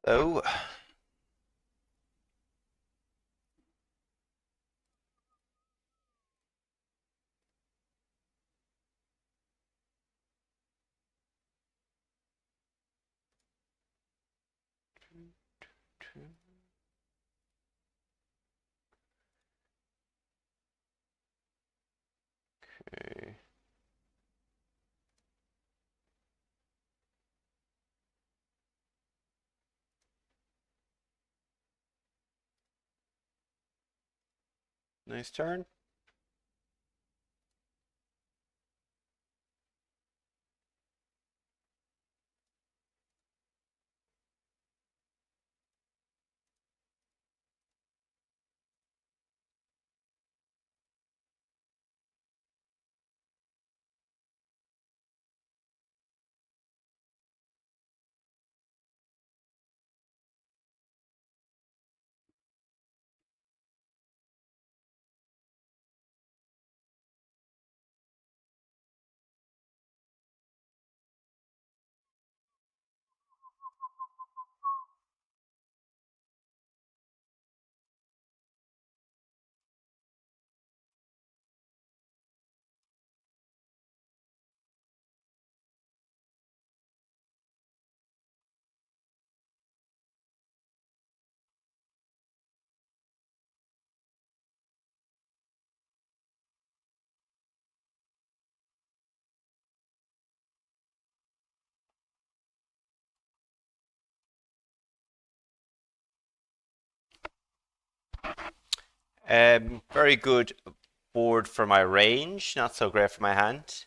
Oh, okay. Nice turn. Very good board for my range. Not so great for my hand.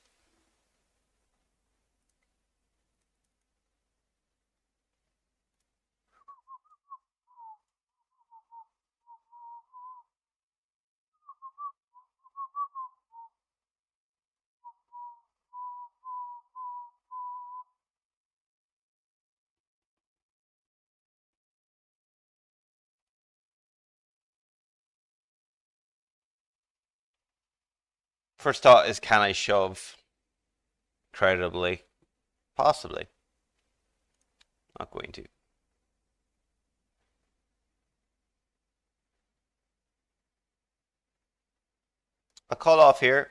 First thought is, can I shove creditably? Possibly. Not going to. I'll call off here.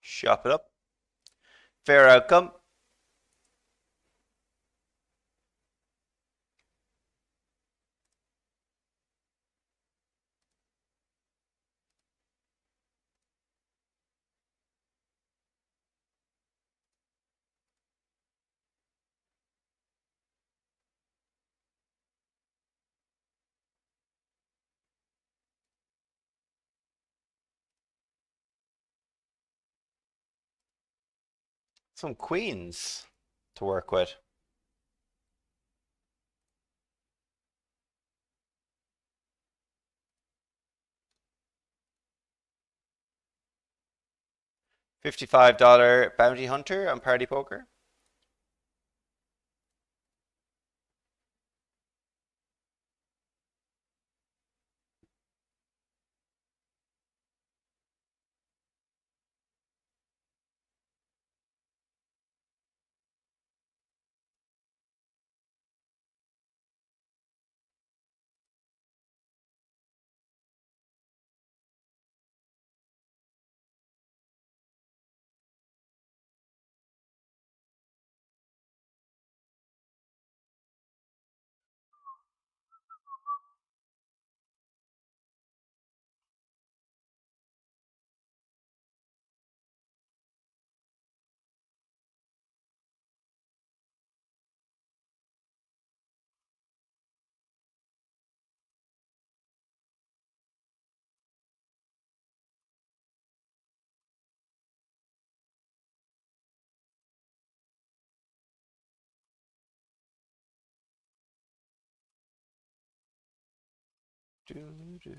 Shop it up. Fair outcome. Some queens to work with. $55 bounty hunter on Party Poker. Do, do.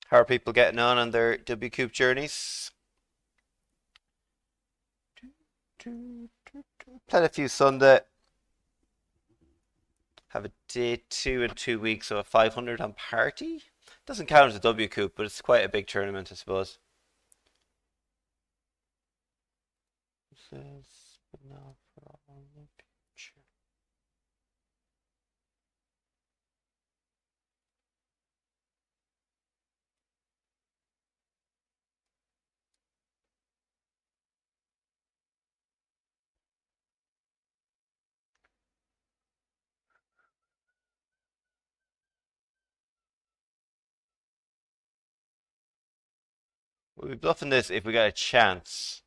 How are people getting on their W Coop journeys? Played a few Sunday. Have a day 2 in 2 weeks, so a 500 on party. Doesn't count as a W Coop, but it's quite a big tournament, I suppose. Says, but not for all the future. We'll be bluffing this if we got a chance.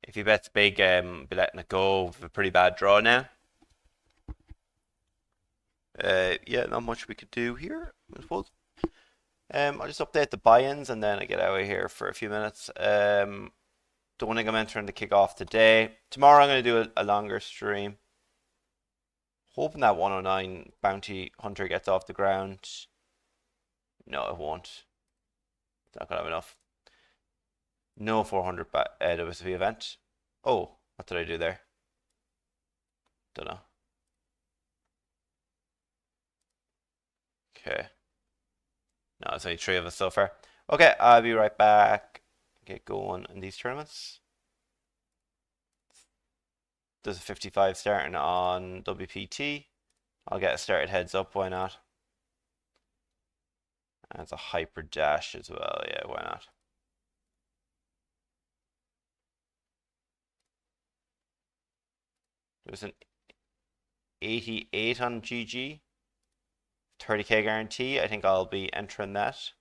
If he bets big, be letting it go with a pretty bad draw now. Yeah, not much we could do here, I suppose. I'll just update the buy-ins and then I get out of here for a few minutes. Don't think I'm entering the kickoff today. Tomorrow I'm going to do a longer stream. Hoping that 109 bounty hunter gets off the ground. No, it won't. It's not going to have enough. No 400 WSB event. Oh, what did I do there? Don't know. Okay. No, there's only 3 of us so far. Okay, I'll be right back. Get going in these tournaments. There's a 55 starting on WPT. I'll get a started heads up, why not? And it's a hyper dash as well, yeah, why not? There's an 88 on GG. 30k guarantee. I think I'll be entering that.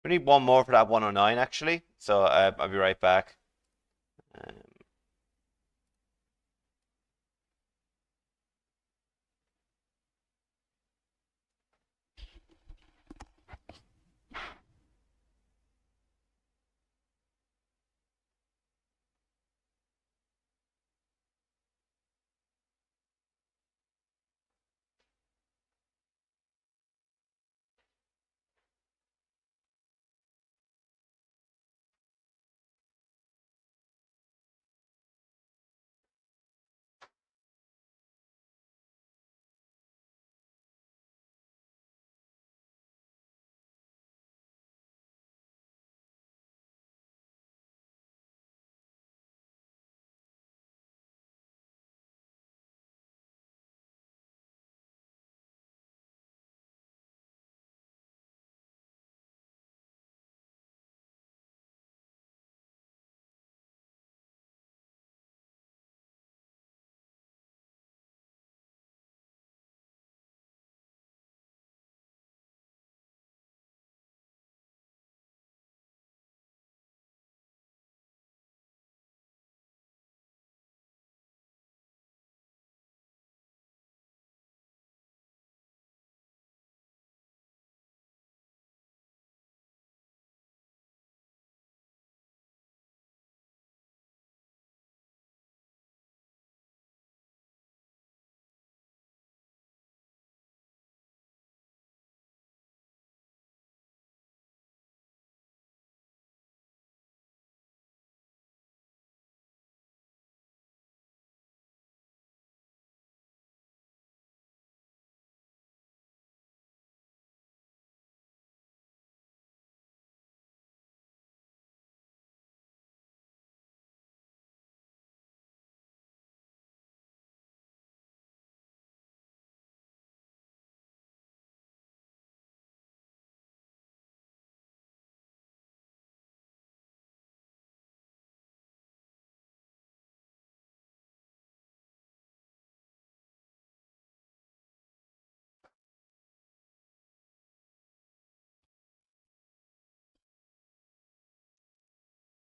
We need one more for that 109 actually. So I'll be right back. Um,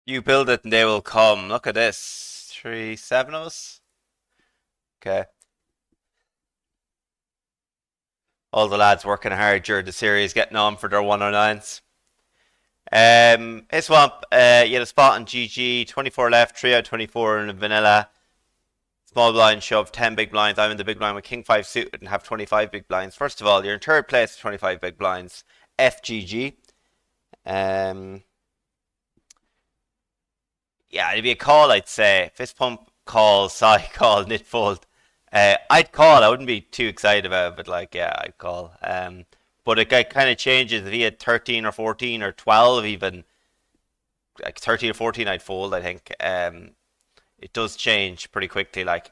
You build it and they will come. Look at this. 3 7-0s. Okay. All the lads working hard during the series, getting on for their 109s. Hey Swamp, you had a spot on GG, 24 left, 3 out of 24 in the vanilla. Small blind shove, 10 big blinds. I'm in the big blind with King 5 suited and have 25 big blinds. First of all, you're in third place with 25 big blinds. FGG. Um, yeah, it'd be a call, I'd say. Fist pump call, side call, nit fold. I'd call. I wouldn't be too excited about it, but like, yeah, I'd call. But it kind of changes if he had 13 or 14 or 12 even. Like 13 or 14, I'd fold, I think. It does change pretty quickly. Like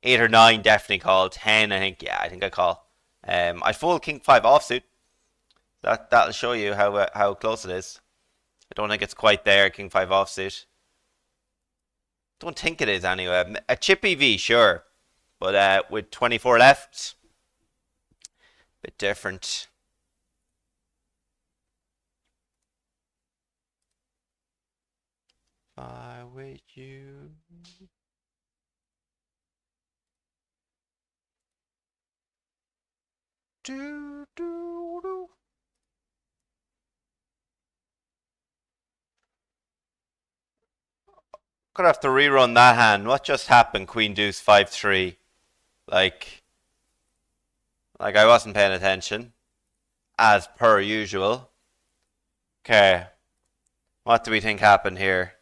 8 or 9, definitely call. 10, I think, yeah, I think I call. I fold King 5 offsuit. That'll show you how close it is. I don't think it's quite there, King 5 offsuit. Don't think it is anyway. A chippy V, sure. But with 24 left, bit different. I with you. Do, do, do. Gonna have to rerun that hand. What just happened? Queen Deuce 5-3. Like, like I wasn't paying attention, as per usual. Okay, what do we think happened here?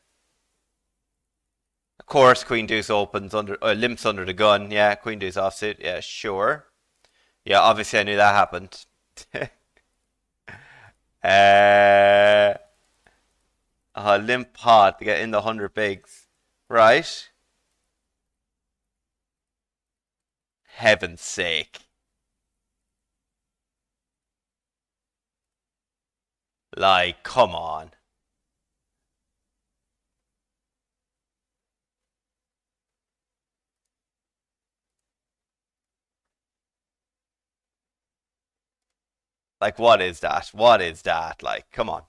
Of course, Queen Deuce opens under, limps under the gun. Yeah, Queen Deuce offsuit. Yeah, sure. Yeah, obviously I knew that happened. uh, limp pot to get in the 100 bigs. Right? Heaven's sake. Like, come on. Like, what is that? What is that? Like, come on.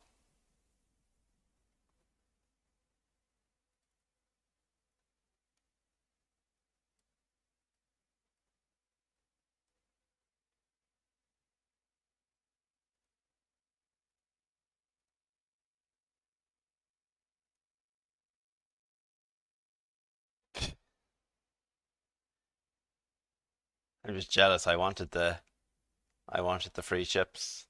I'm just jealous. I wanted the free chips.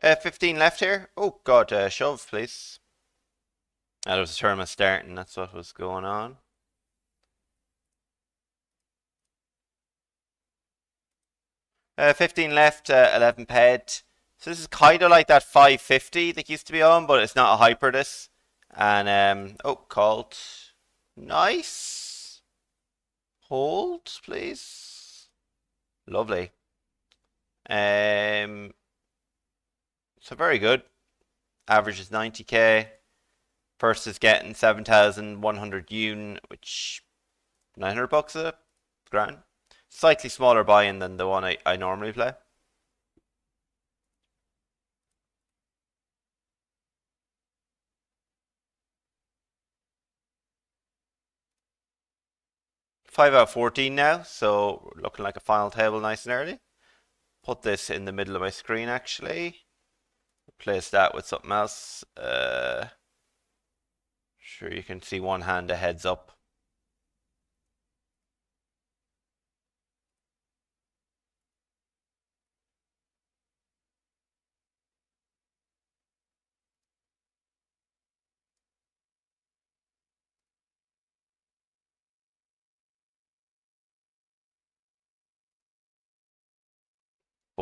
15 left here. Oh God, shove, please. That was the tournament starting. That's what was going on. 15 left, 11 ped. So this is kind of like that 550 that used to be on, but it's not a hyper this. And oh, called. Nice. Hold, please. Lovely. So very good. Average is 90k. First is getting 7,100 UN, which 900 bucks a grand. Slightly smaller buy-in than the one I normally play. Five out of 14 now, so looking like a final table nice and early. Put this in the middle of my screen actually. Replace that with something else. Sure you can see one hand a heads up.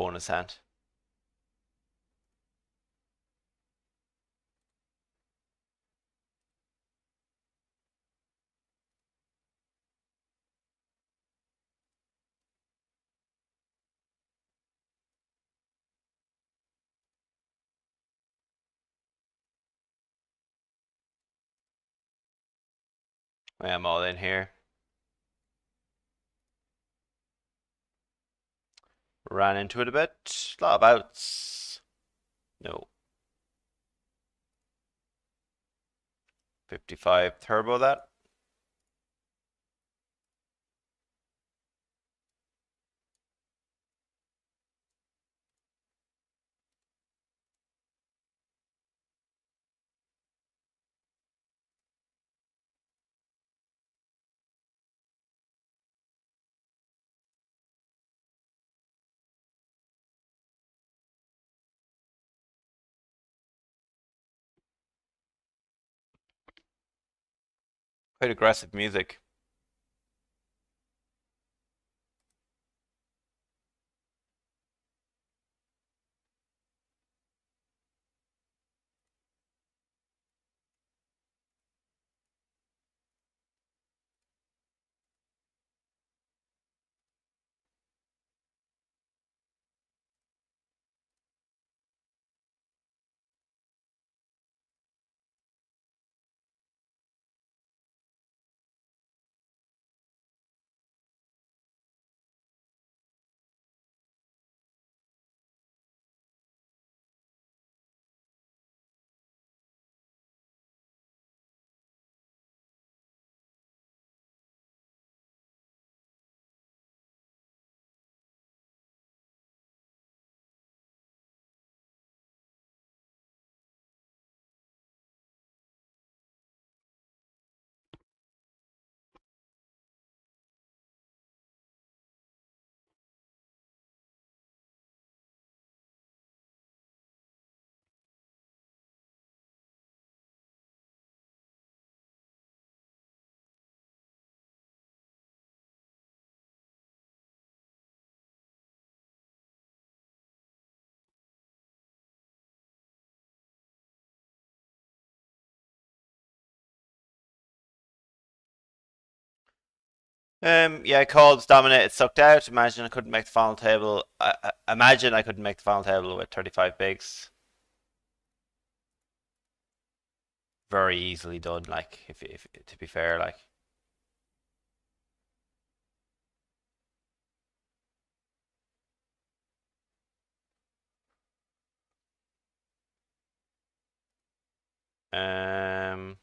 bonus hand. I'm all in here. Ran into it a bit. A lot of outs. No. 55 turbo that. Quite aggressive music. Yeah, I called dominate. It sucked out. Imagine I couldn't make the final table. Imagine I couldn't make the final table with 35 bigs. Very easily done. Like, if to be fair, like. Um,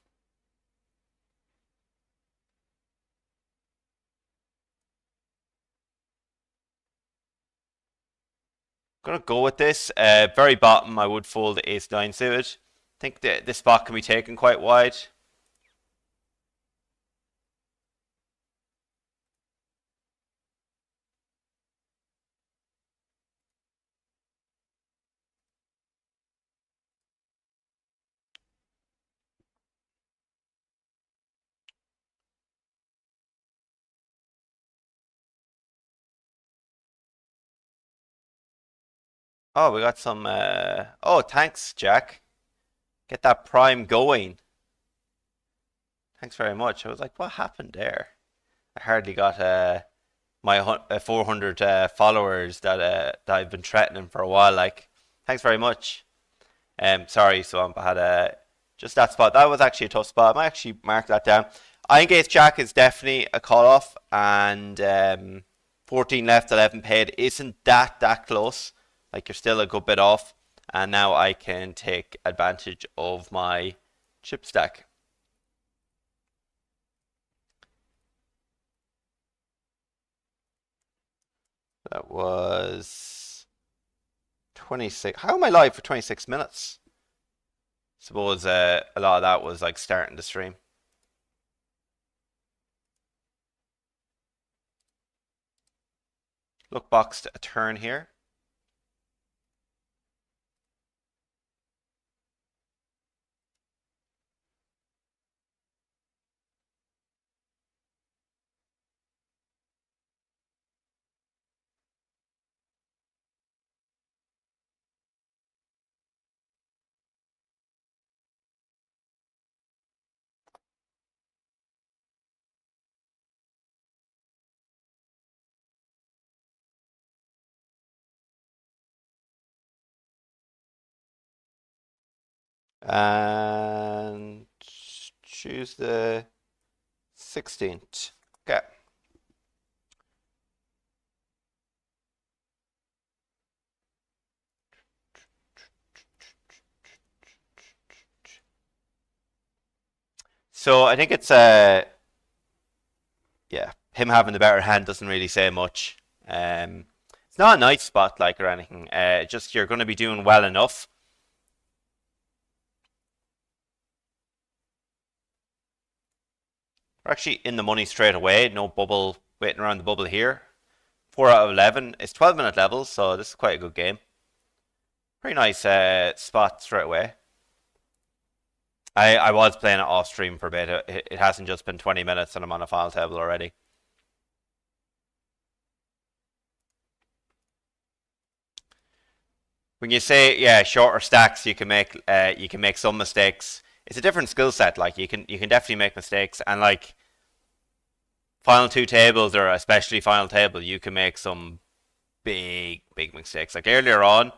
Gonna go with this. Very bottom, I would fold the ace nine suited. I think that this spot can be taken quite wide. Oh, we got some. Oh, thanks, Jack. Get that prime going. Thanks very much. I was like, what happened there? I hardly got my 400 followers that I've been threatening for a while. Like, thanks very much. Sorry, Swamp. I had just that spot. That was actually a tough spot. I might actually mark that down. I think Ace Jack is definitely a call off, and 14 left, 11 paid isn't that close. Like you're still a good bit off, and now I can take advantage of my chip stack. That was 26. How am I live for 26 minutes? Suppose a lot of that was like starting the stream. Look boxed a turn here. And choose the 16th. Okay. So I think it's yeah, him having the better hand doesn't really say much. It's not a nice spot like or anything. Just you're going to be doing well enough. We're actually in the money straight away. No bubble waiting around the bubble here. 4 out of 11. It's 12-minute levels, so this is quite a good game. Pretty nice spot straight away. I was playing it off stream for a bit. It hasn't just been 20 minutes and I'm on a final table already. When you say yeah, shorter stacks, you can make some mistakes. It's a different skill set. Like you can definitely make mistakes, and like final two tables or especially final table, you can make some big mistakes. Like earlier on,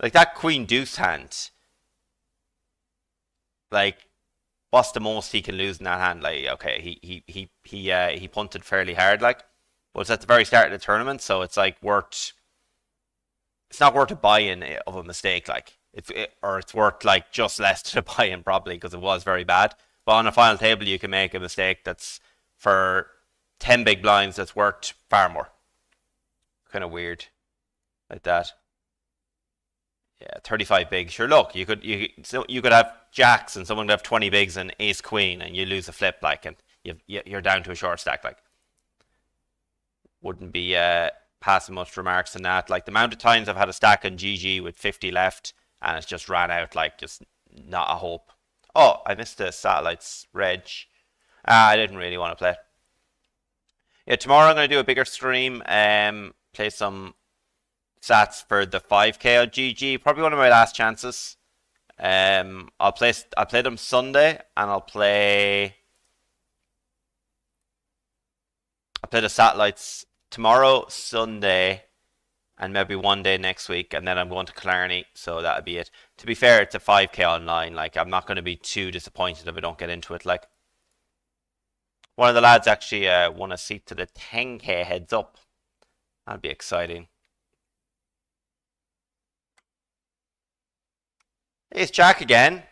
like that Queen Deuce hand, like what's the most he can lose in that hand? Like okay, he punted fairly hard, like, but it's at the very start of the tournament, so it's like worth. It's not worth a buy-in of a mistake, like or it's worth like just less to buy in probably because it was very bad. But on a final table, you can make a mistake that's for 10 big blinds that's worth far more. Kind of weird like that. Yeah, 35 big. Sure, look, you could have jacks and someone could have 20 bigs and ace queen and you lose a flip like and you're down to a short stack like. Wouldn't be passing much remarks on that. Like the amount of times I've had a stack on GG with 50 left and it's just ran out like just not a hope. Oh, I missed the satellites reg. I didn't really want to play it. Yeah, tomorrow I'm going to do a bigger stream. Play some sats for the 5K on GG. Probably one of my last chances. I'll play them Sunday and I'll play the satellites tomorrow, Sunday, and maybe one day next week, and then I'm going to Killarney, so that'll be it. To be fair, it's a 5K online. Like I'm not going to be too disappointed if I don't get into it. Like one of the lads actually won a seat to the 10K heads up. That'd be exciting. It's Jack again.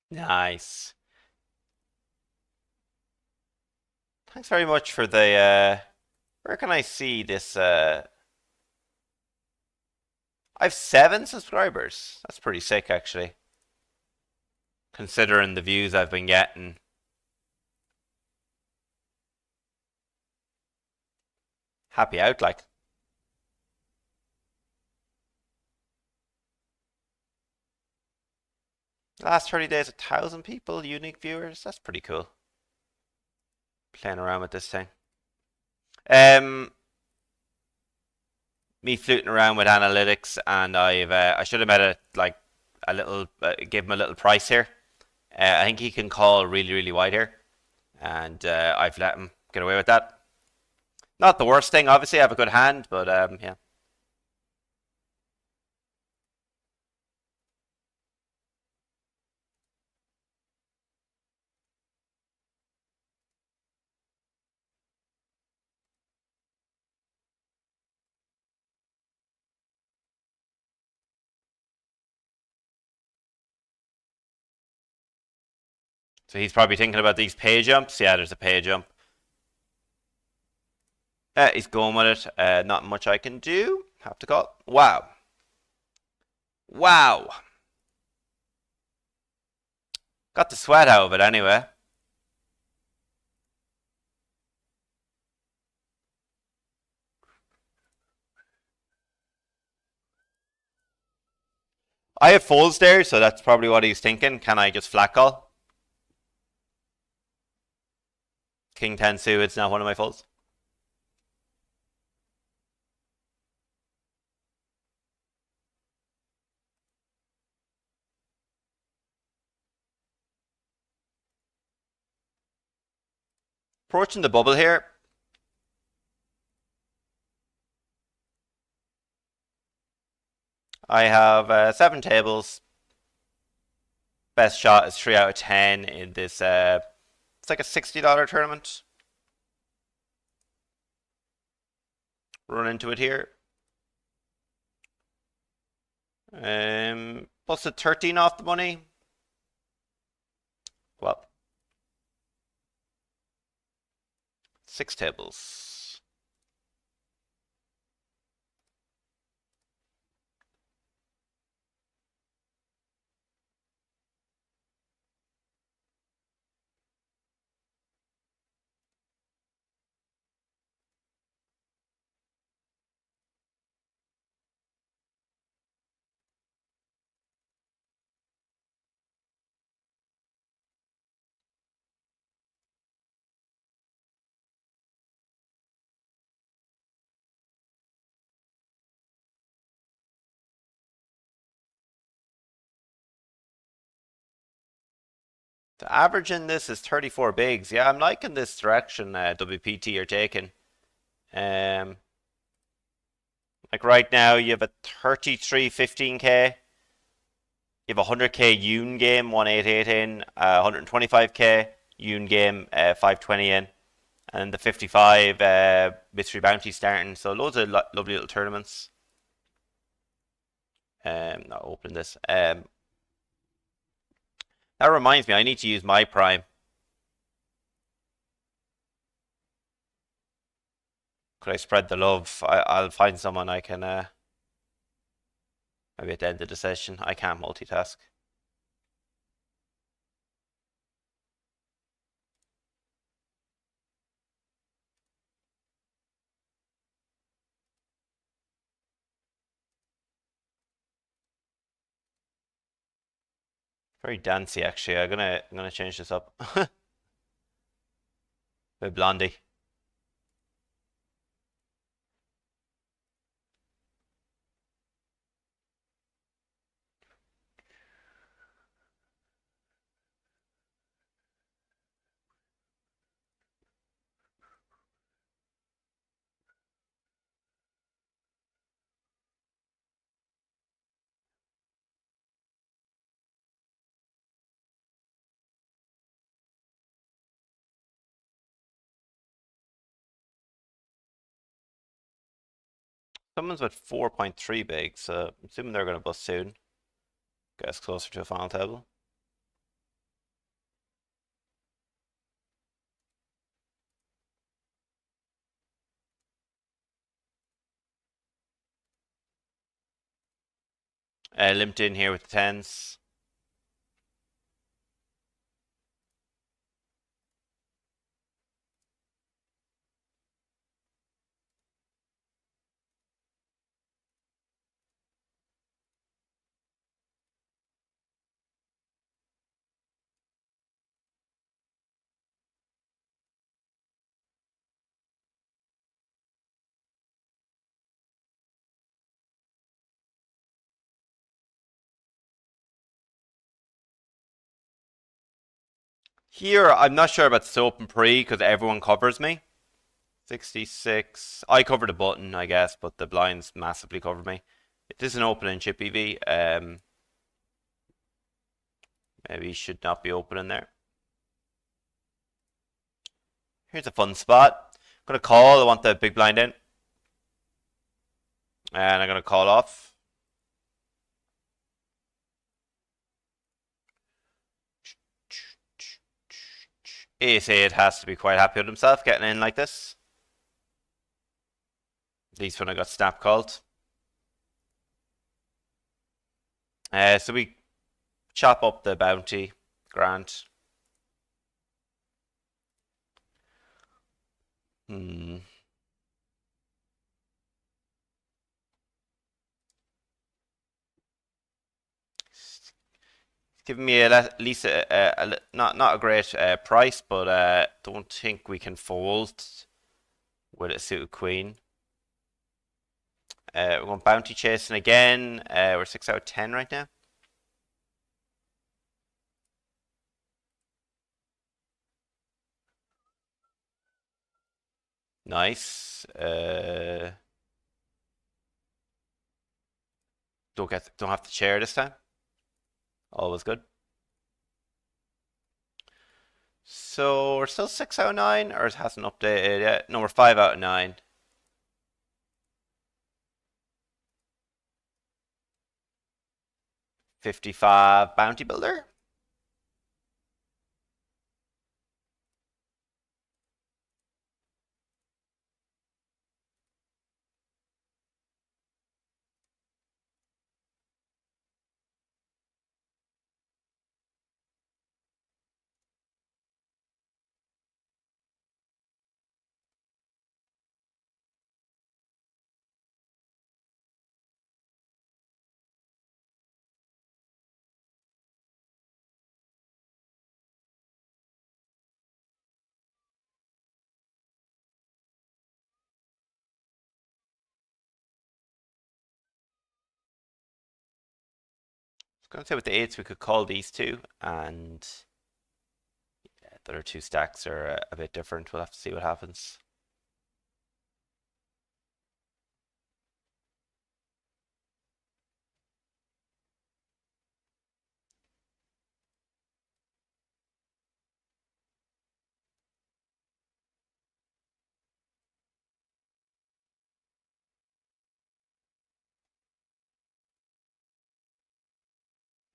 Nice. Thanks very much for the where can I see this I have 7 subscribers. That's pretty sick actually. Considering the views I've been getting. Happy out like. Last 30 days, 1,000 people, unique viewers. That's pretty cool. Playing around with this thing. Me fluting around with analytics, and I should have made a like a little give him a little price here. I think he can call really wide here, and I've let him get away with that. Not the worst thing, obviously. I have a good hand, but yeah. So he's probably thinking about these pay jumps. Yeah, there's a pay jump. He's going with it. Not much I can do. Have to call. Wow. Wow. Got the sweat out of it anyway. I have folds there, so that's probably what he's thinking. Can I just flat call? King 10 suited's not one of my folds. Approaching the bubble here. I have 7 tables. Best shot is 3 out of 10 in this. It's like a $60 tournament. Run into it here. Busted 13 off the money. Well, 6 tables. The average in this is 34 bigs. Yeah, I'm liking this direction WPT you're taking. Like right now, you have a 33 15k. You have a 100k Yoon game, 188 in, 125k Yoon game, 520 in, and the 55 mystery bounty starting. So loads of lovely little tournaments. Not open this. That reminds me, I need to use my Prime. Could I spread the love? I'll find someone I can. Maybe at the end of the session. I can't multitask. Very dancey, actually. I'm gonna change this up. Bit blondie. Someone's with 4.3 big, so I'm assuming they're gonna bust soon. Get us closer to a final table. Limped in here with the 10s. Here, I'm not sure about soap and pre because everyone covers me. 66. I covered a button, I guess, but the blinds massively covered me. It is an open in chip EV. Maybe he should not be opening there. Here's a fun spot. I'm gonna call. I want the big blind in, and I'm gonna call off. Ace-8 has to be quite happy with himself getting in like this. At least when I got snap called. So we chop up the bounty. Grant. Giving me at least not a great price, but don't think we can fold with a suited queen. We're going bounty chasing again. We're 6 out of 10 right now. Nice. Don't have to chair this time. Always good. So we're still 6 out of 9, or it hasn't updated yet? No, we're 5 out of 9. $55 bounty builder. I was going to say with the 8s we could call these two, and the other two stacks are a bit different. We'll have to see what happens.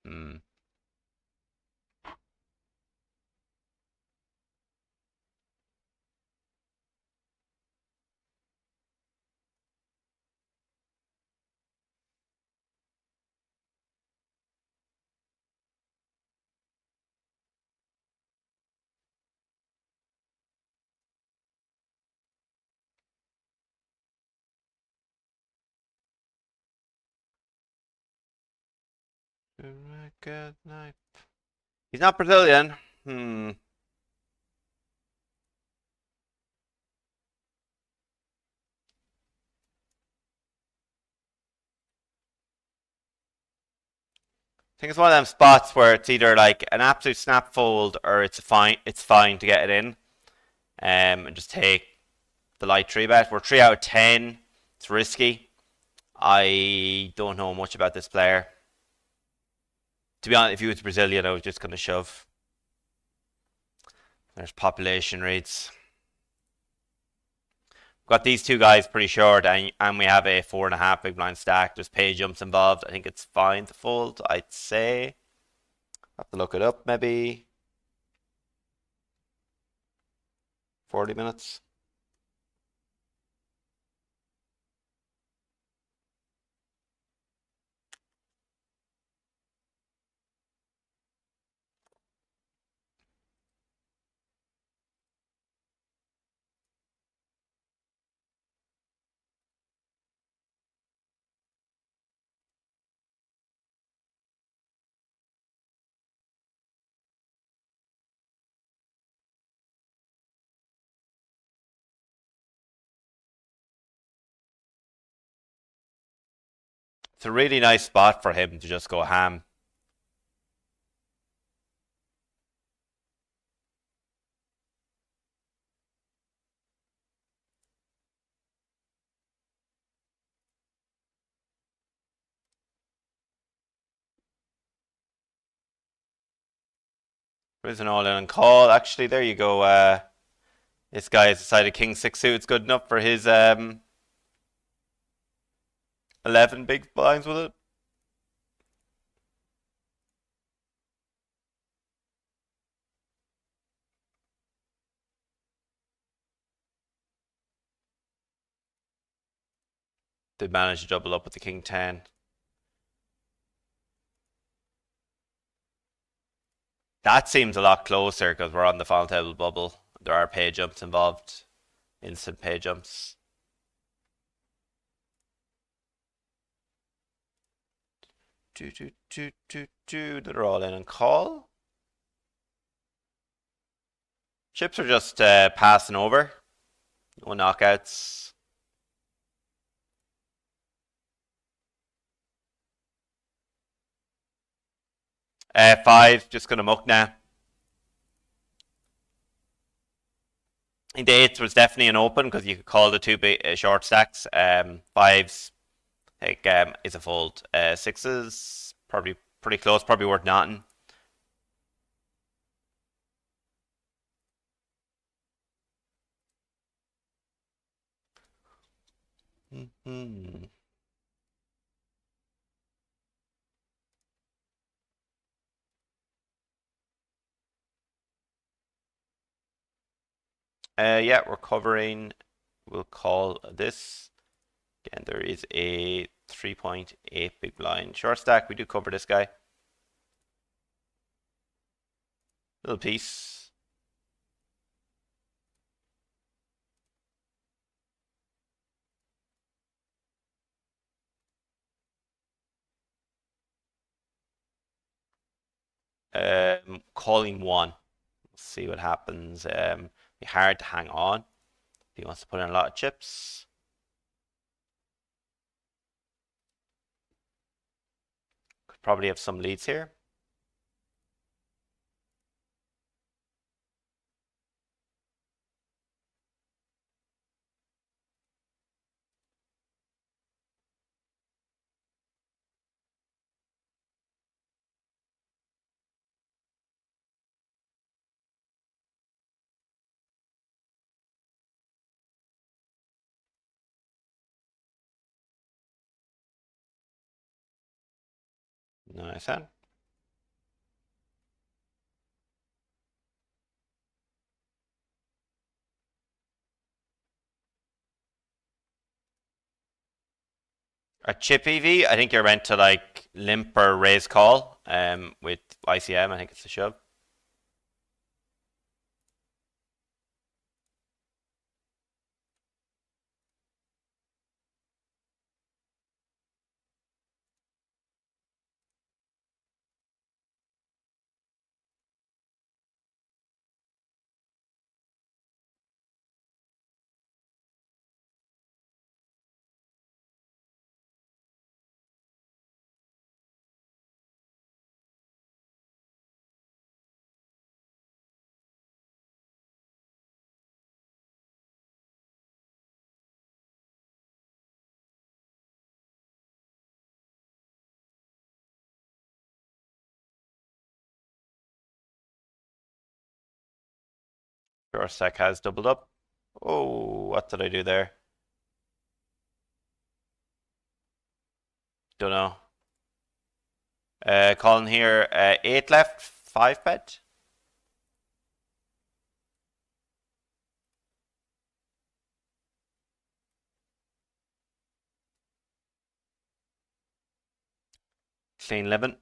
Hmm. Good night. He's not Brazilian. Hmm. I think it's one of them spots where it's either like an absolute snap fold or it's fine to get it in. And just take the light 3-bet. We're 3 out of 10. It's risky. I don't know much about this player. To be honest, if he was Brazilian, I was just going to shove. There's population rates. Got these two guys pretty short, and we have a 4.5 big blind stack. There's pay jumps involved. I think it's fine to fold, I'd say. Have to look it up, maybe. 40 minutes. It's a really nice spot for him to just go ham. There's an all-in and call. Actually, there you go. This guy has decided King 6 suit's good enough for his 11 big blinds with it. Did manage to double up with the King 10. That seems a lot closer because we're on the final table bubble. There are pay jumps involved. Instant pay jumps. They're all in and call. Chips are just passing over. No knockouts. Five, just gonna muck now. I think the eighth was definitely an open because you could call the two big, short stacks. Fives, like, is a fold. Sixes, probably pretty close, probably worth nothing. Mm-hmm. Yeah, we're covering. We'll call this. Again, there is a 3.8 big blind short stack. We do cover this guy. Little piece. Calling one. Let's see what happens. Be hard to hang on. If he wants to put in a lot of chips. Could probably have some leads here. Nice hand. A chip EV, I think you're meant to like limp or raise call. With ICM, I think it's a shove. Your stack has doubled up. Oh, what did I do there? Don't know. Calling here, 8 left, 5 bet. Clean limit.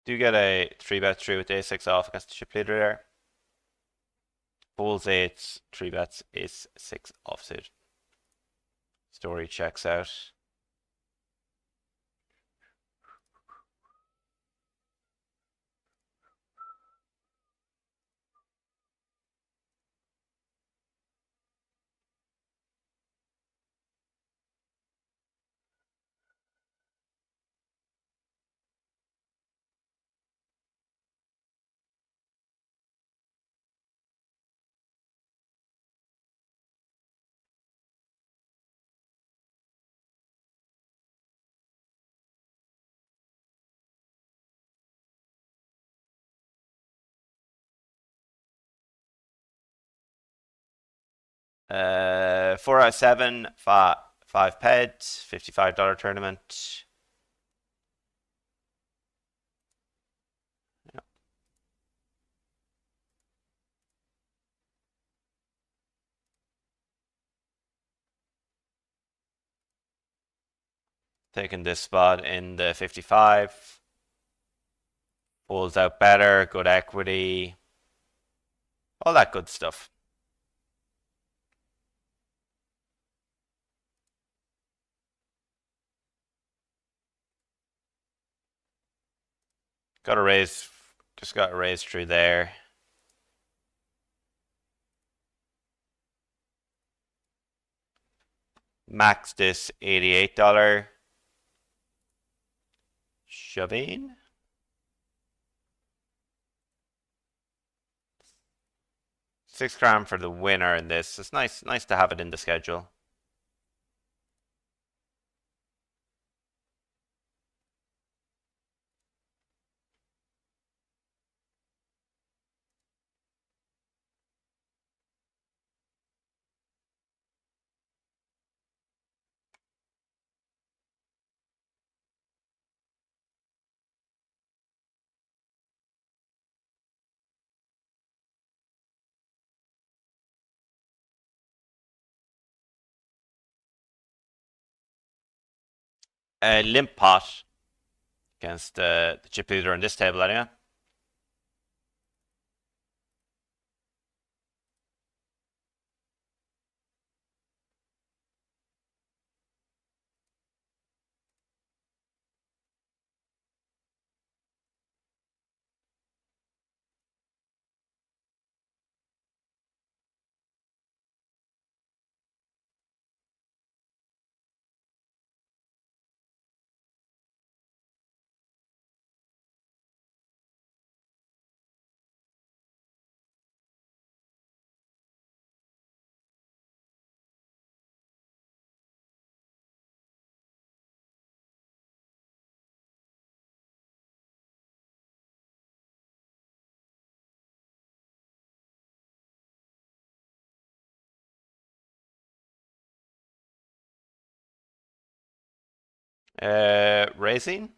Do get a 3 bet through with a6 off against the chip leader there. Bulls 8, 3 bets, ace 6 offsuit. Story checks out. Four out of seven, five ped, $55 tournament. Yeah. Taking this spot in the 55. Pulls out better, good equity. All that good stuff. Got a raise, just got a raise through there. Max this $88. Shoving. $6 for the winner in this. It's nice to have it in the schedule. Limp pot against the chip leader on this table anyway. Raising.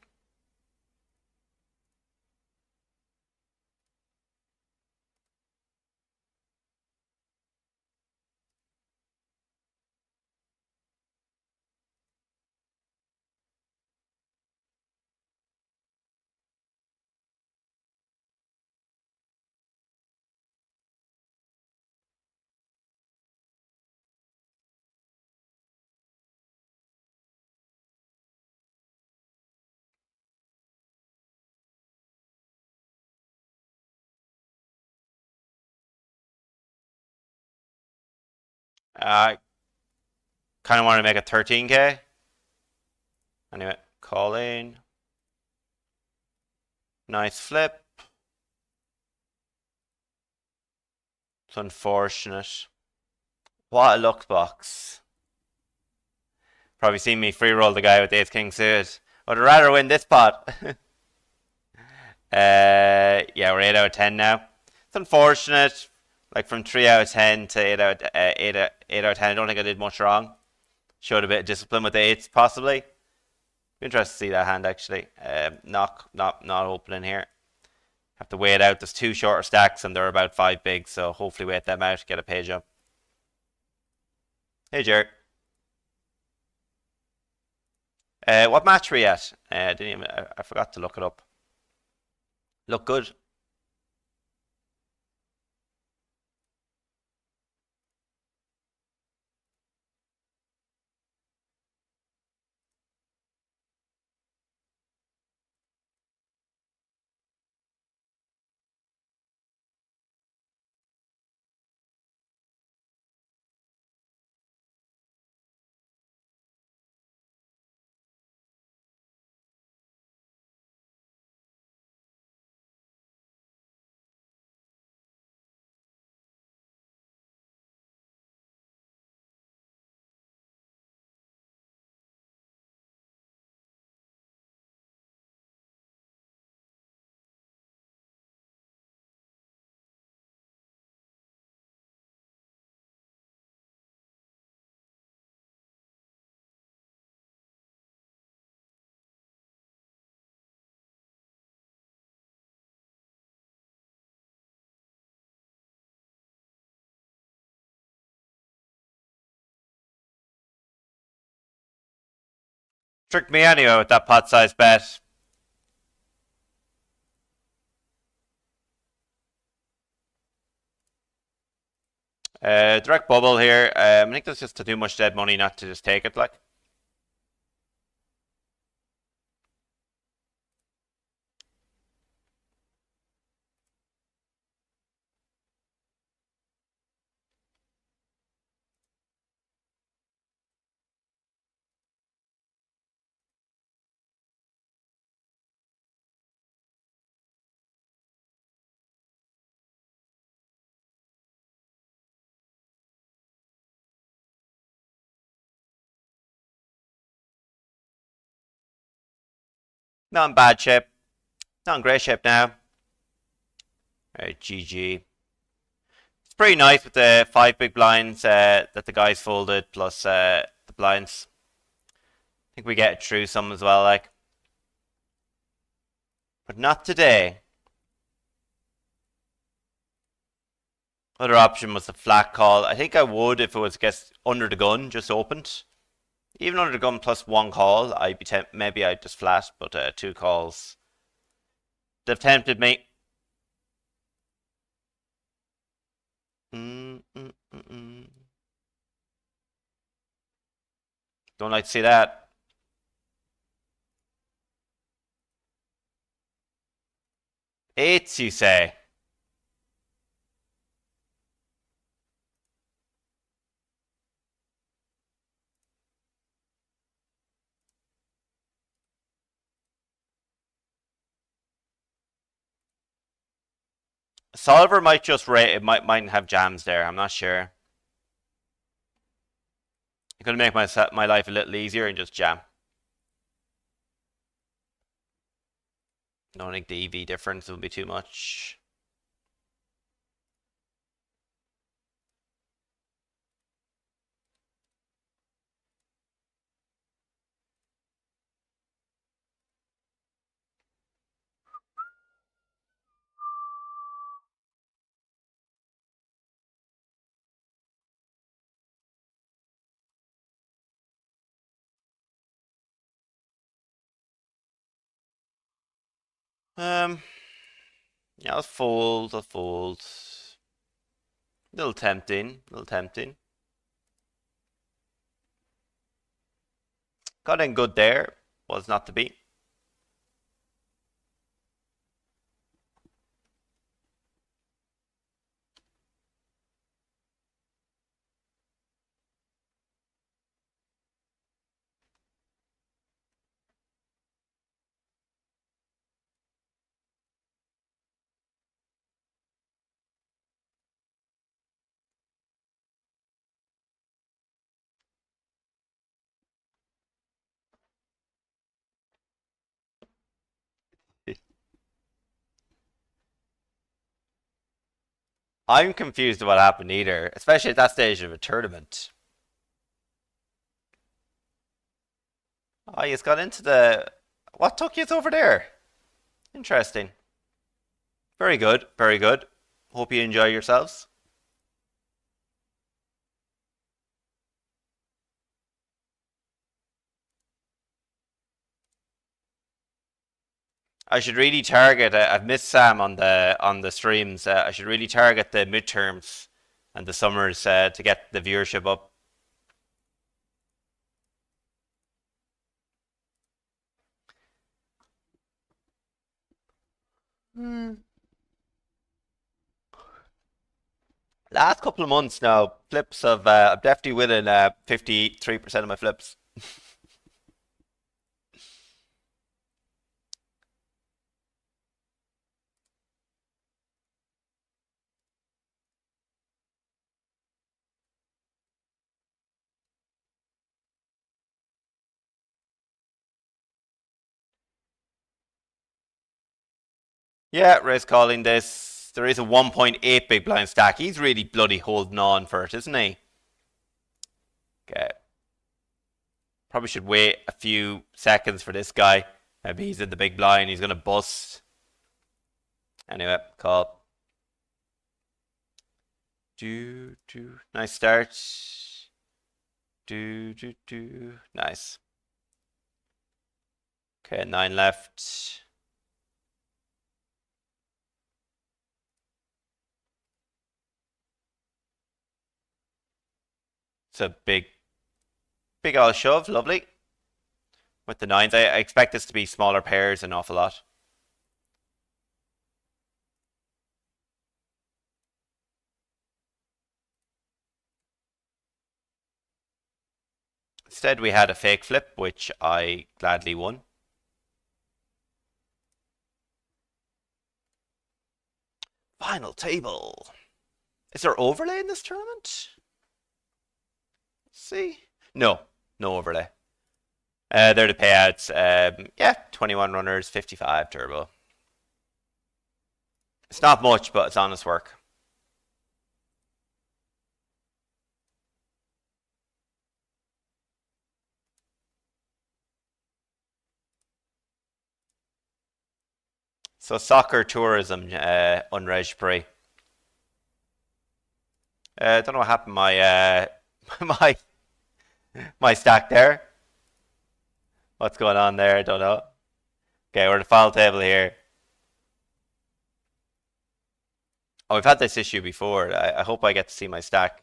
I kind of want to make it 13k. Anyway, calling. Nice flip. It's unfortunate. What a luck box. Probably seen me free roll the guy with ace king suited. I'd rather win this pot. Yeah, we're 8 out of 10 now. It's unfortunate. Like from 3 out of 10 to 8 out of 10. I don't think I did much wrong. Showed a bit of discipline with the eights, possibly. Be interested to see that hand actually. Not opening here. Have to wait out. There's two shorter stacks and they're about 5 big, so hopefully wait them out. Get a page up. Hey, Jared. What match were you at? I forgot to look it up. Look good. Tricked me anyway with that pot size bet. Direct bubble here. I think that's just too much dead money not to just take it, like. Not in bad shape. Not in great shape now. Alright, GG. It's pretty nice with the 5 big blinds that the guys folded, plus the blinds. I think we get it through some as well, like. But not today. Other option was the flat call. I think I would if it was guess under the gun, just opened. Even under the gun plus 1 call, I'd be maybe I'd just flat, but 2 calls. They've tempted me. Don't like to see that. Eights, you say? Solver might just rate. It might have jams there. I'm not sure. I'm gonna make my life a little easier and just jam. Don't think the EV difference will be too much. Yeah, I'll fold. I'll fold. Little tempting. Little tempting. Got in good there. Was not to be. I'm confused what happened either, especially at that stage of a tournament. Oh, you got into the. What took you over there? Interesting. Very good. Very good. Hope you enjoy yourselves. I should really target. I've missed Sam on the streams. I should really target the midterms and the summers to get the viewership up. Last couple of months now, flips of I'm definitely winning 53% of my flips. Yeah, Ray's calling this. There is a 1.8 big blind stack. He's really bloody holding on for it, isn't he? Okay. Probably should wait a few seconds for this guy. Maybe he's in the big blind. He's gonna bust. Anyway, call. Nice start. Nice. Okay, 9 left. It's a big old shove. Lovely. With the nines, I expect this to be smaller pairs an awful lot. Instead, we had a fake flip, which I gladly won. Final table. Is there overlay in this tournament? Let's see. No overlay. They're the payouts. Yeah, 21 runners, 55 turbo. It's not much, but it's honest work. So soccer tourism, unreg pre. Don't know what happened. My my my stack there. What's going on there? I don't know. Okay, we're at the final table here. Oh, we've had this issue before. I hope I get to see my stack.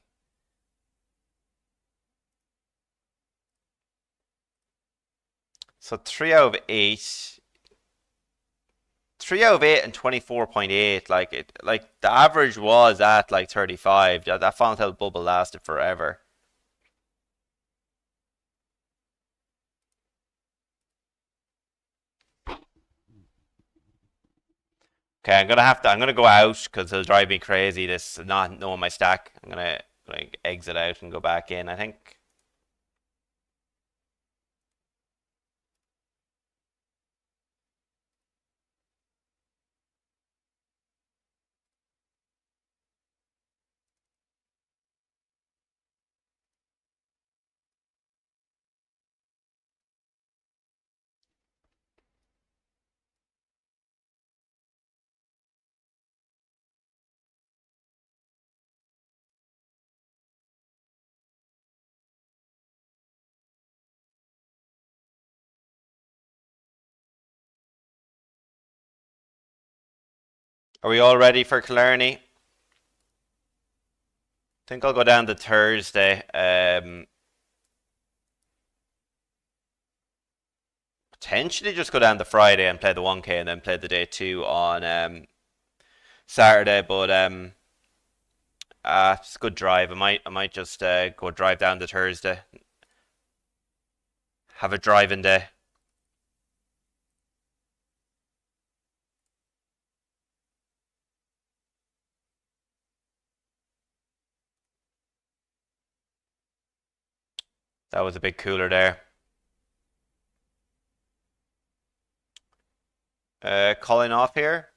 So 3 out of 8. 3 out of 8 and 24.8. Like the average was at like 35. That final table bubble lasted forever. Okay, I'm gonna go out because it'll drive me crazy. This not knowing my stack. I'm gonna exit out and go back in, I think. Are we all ready for Killarney? I think I'll go down to Thursday. Potentially just go down to Friday and play the 1K and then play the day 2 on Saturday. But it's a good drive. I might just go drive down to Thursday. Have a driving day. That was a big cooler there. Calling off here.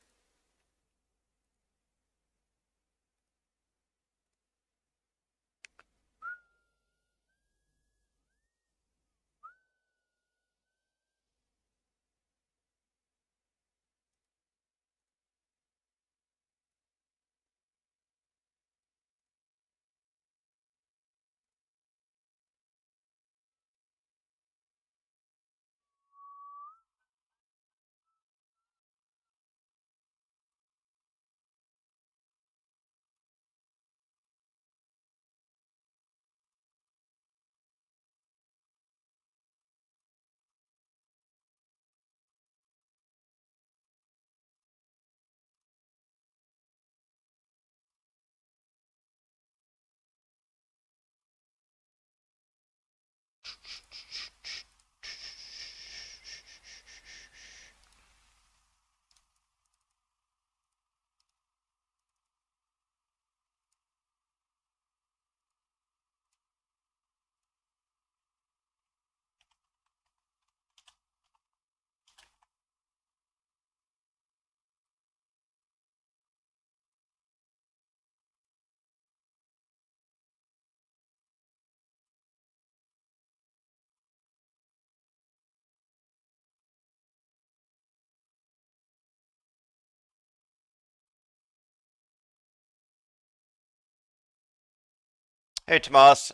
Hey Tomas,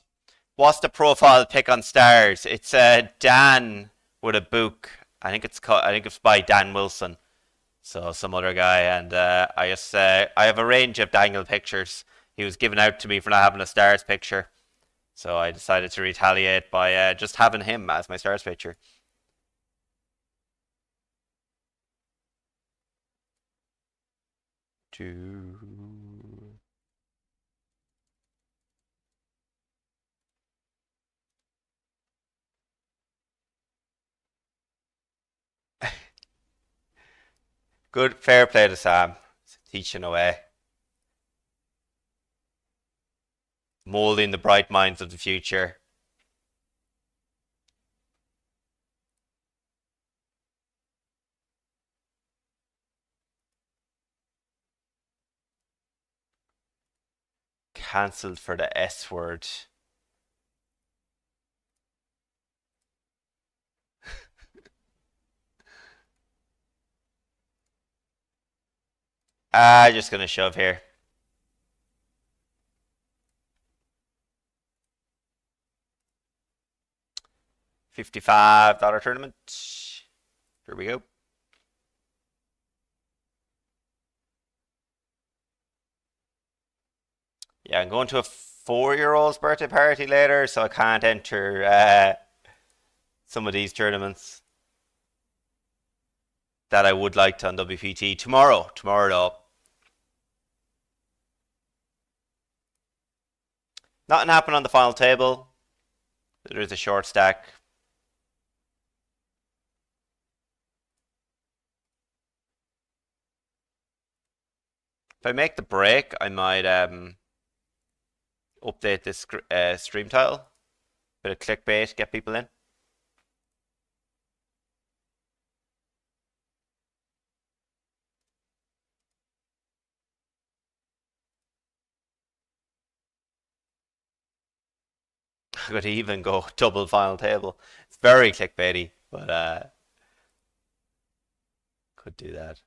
what's the profile pick on stars? It's Dan with a book. I think it's by Dan Wilson. So some other guy, and I have a range of Daniel pictures. He was given out to me for not having a stars picture. So I decided to retaliate by just having him as my stars pitcher. Good, fair play to Sam. Teaching away. Molding the bright minds of the future. Cancelled for the S word. Just gonna shove here. $55 tournament. Here we go. Yeah, I'm going to a 4-year-old's birthday party later, so I can't enter some of these tournaments that I would like to on WPT tomorrow. Tomorrow, though. Nothing happened on the final table. There is a short stack. If I make the break, I might update this stream title. Bit of clickbait, get people in. I could even go double final table. It's very clickbaity, but could do that.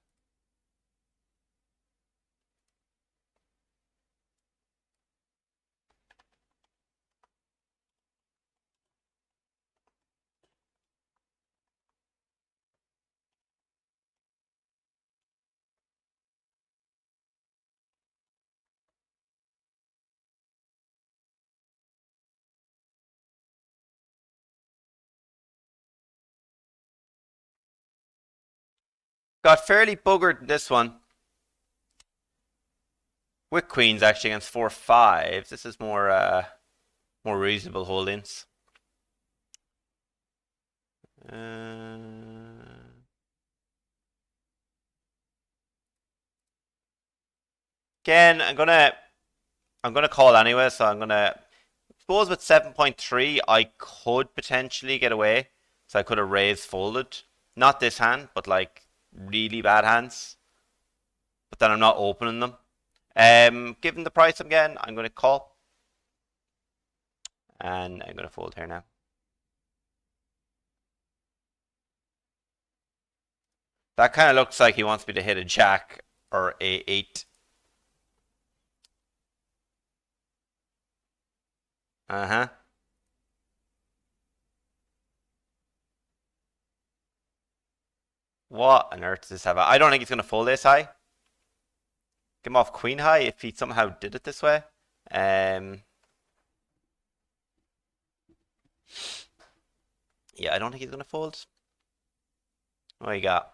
Got fairly buggered in this one. With queens actually against 4-5s. This is more reasonable holdings. Again, I'm gonna call anyway, so I'm gonna suppose with 7.3 I could potentially get away. So I could have raised folded. Not this hand, but like really bad hands. But then I'm not opening them. Given the price again, I'm gonna call. And I'm gonna fold here now. That kind of looks like he wants me to hit a jack or a 8. Uh-huh. What on earth does this have? I don't think he's going to fold this high. Get him off queen high if he somehow did it this way. Yeah, I don't think he's going to fold. What you got?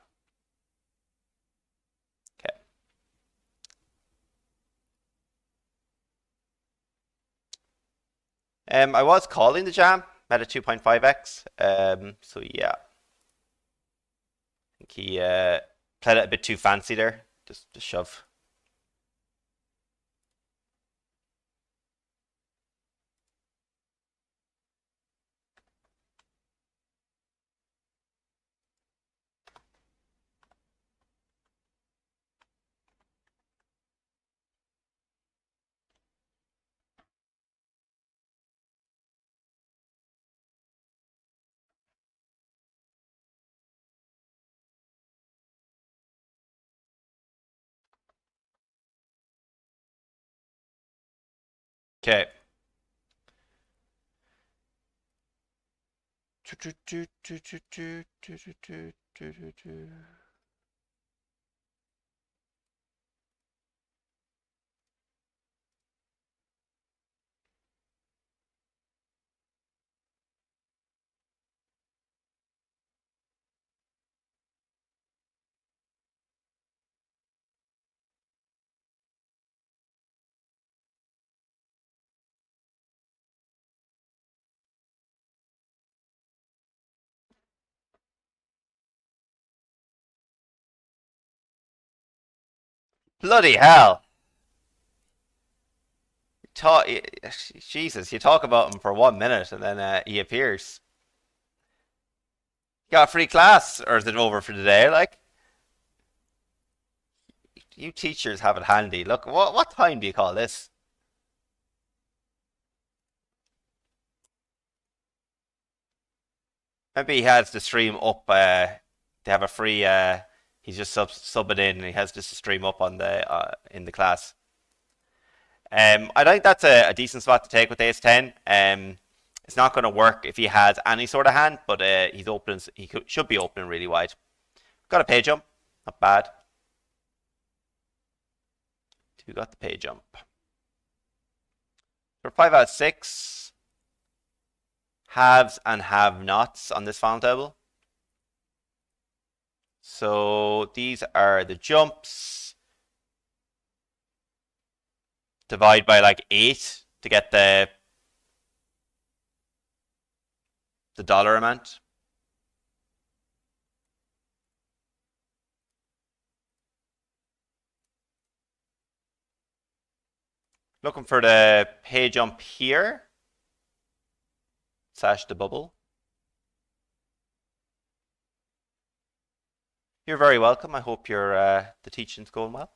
Okay. I was calling the jam at a 2.5x. So yeah. I think he played it a bit too fancy there. Just shove. Okay. Bloody hell. Talk, Jesus, you talk about him for 1 minute and then he appears. You got a free class, or is it over for the day? Like, you teachers have it handy. Look, what time do you call this? Maybe he has the stream up. They have a free. He's just subbing in, and he has just a stream up on the in the class. I think that's a decent spot to take with Ace 10. It's not going to work if he has any sort of hand, but he's open. Should be opening really wide. Got a pay jump, not bad. Two got the pay jump. For 5 out of 6, haves and have-nots on this final table. So these are the jumps. Divide by like 8 to get the dollar amount. Looking for the pay jump here. Slash the bubble. You're very welcome. I hope your the teaching's going well.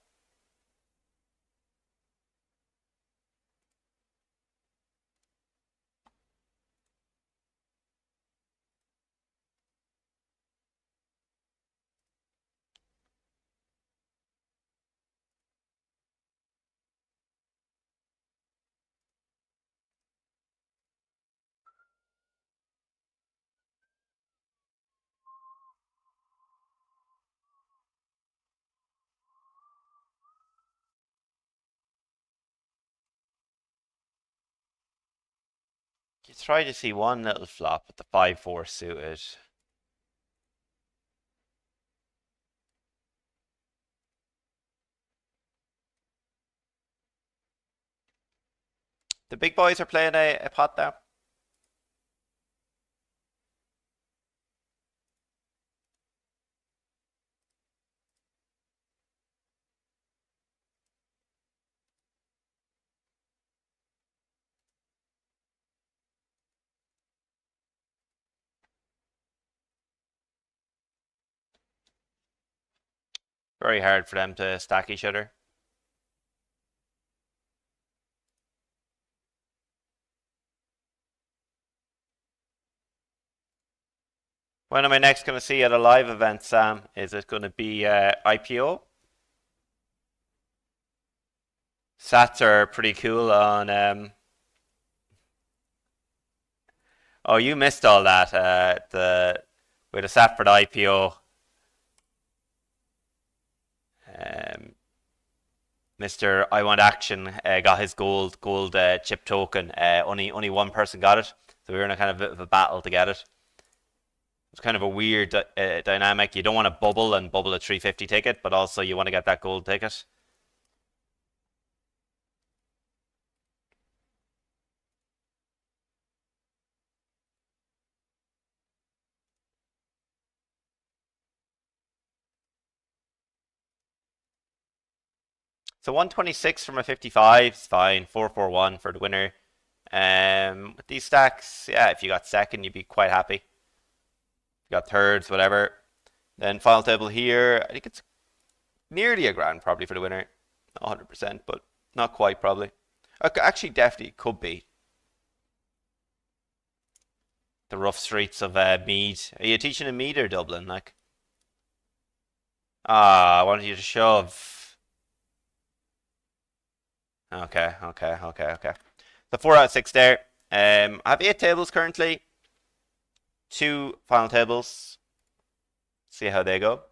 You try to see one little flop with the 5-4 suited. The big boys are playing a pot there. Very hard for them to stack each other. When am I next going to see at a live event, Sam? Is it going to be IPO? Sats are pretty cool on. Oh, you missed all that. With a sat for the IPO. Mr. I Want Action got his gold chip token. Only one person got it, so we were in a kind of bit of a battle to get it. It's kind of a weird dynamic. You don't want to bubble a 350 ticket, but also you want to get that gold ticket. So 126 from a 55 is fine. 441 for the winner. With these stacks, yeah, if you got second, you'd be quite happy. You got thirds, whatever. Then final table here, I think it's nearly a grand probably for the winner. Not 100%, but not quite probably. Actually, definitely could be. The rough streets of Meath. Are you teaching in Meath or Dublin? Like, I wanted you to shove. Okay. The 4 out of 6 there. I have 8 tables currently. 2 final tables. See how they go.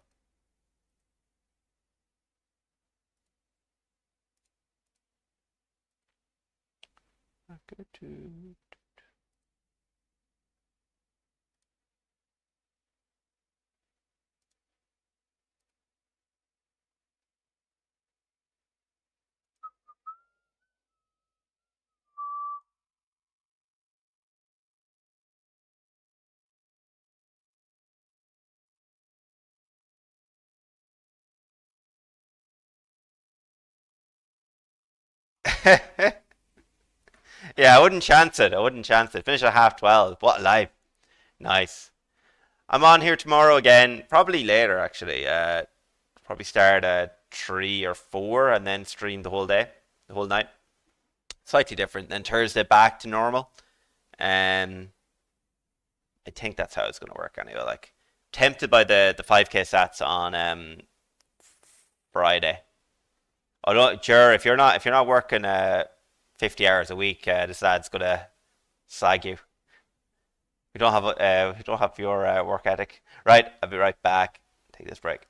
Yeah, I wouldn't chance it. I wouldn't chance it. Finish at half 12. What a life. Nice. I'm on here tomorrow again, probably later actually. Probably start at 3 or 4 and then stream the whole day, the whole night. Slightly different. Then Thursday back to normal. Um, I think that's how it's going to work anyway. Like, tempted by the 5K sats on Friday. Although, sure, if you're not working 50 hours a week, this lad's gonna slag you. We don't have your work ethic. Right, I'll be right back. Take this break.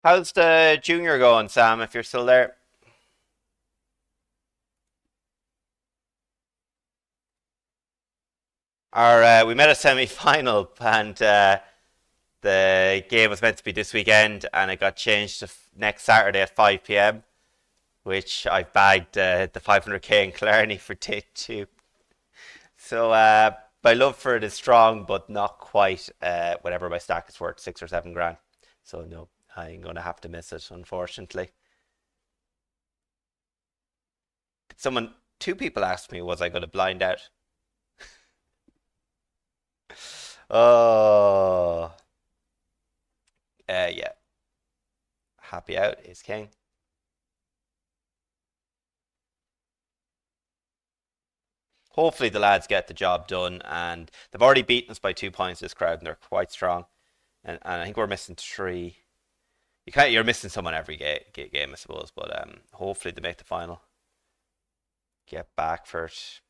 How's the junior going, Sam? If you're still there, our we met a semi-final, and the game was meant to be this weekend, and it got changed to next Saturday at 5 p.m., which I bagged the 500k in Clarny for day two. So my love for it is strong, but not quite whatever my stack is worth, 6 or 7 grand. So no, I'm gonna have to miss it, unfortunately. Someone, two people asked me, was I gonna blind out? Oh, yeah, happy out is king. Hopefully the lads get the job done, and they've already beaten us by 2 points. This crowd, and they're quite strong. And I think we're missing three. You're missing someone every game, I suppose. But hopefully they make the final. Get back for it.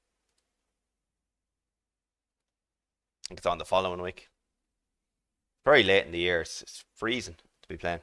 I think it's on the following week. Very late in the year. It's freezing to be playing.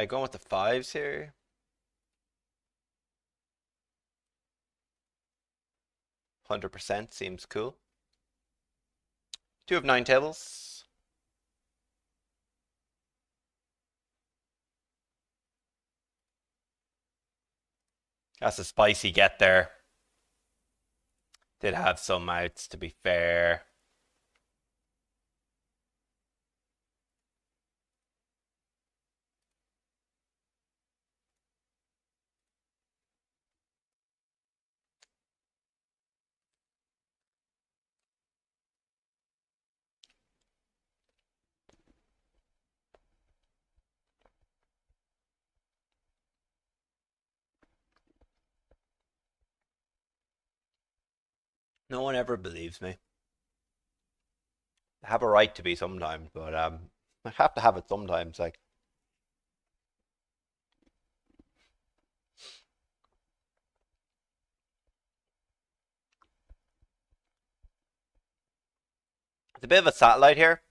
Going with the fives here. 100% seems cool. 2 of 9 tables. That's a spicy get there. Did have some outs, to be fair. No one ever believes me. I have a right to be sometimes, but I have to have it sometimes. Like, it's a bit of a satellite here.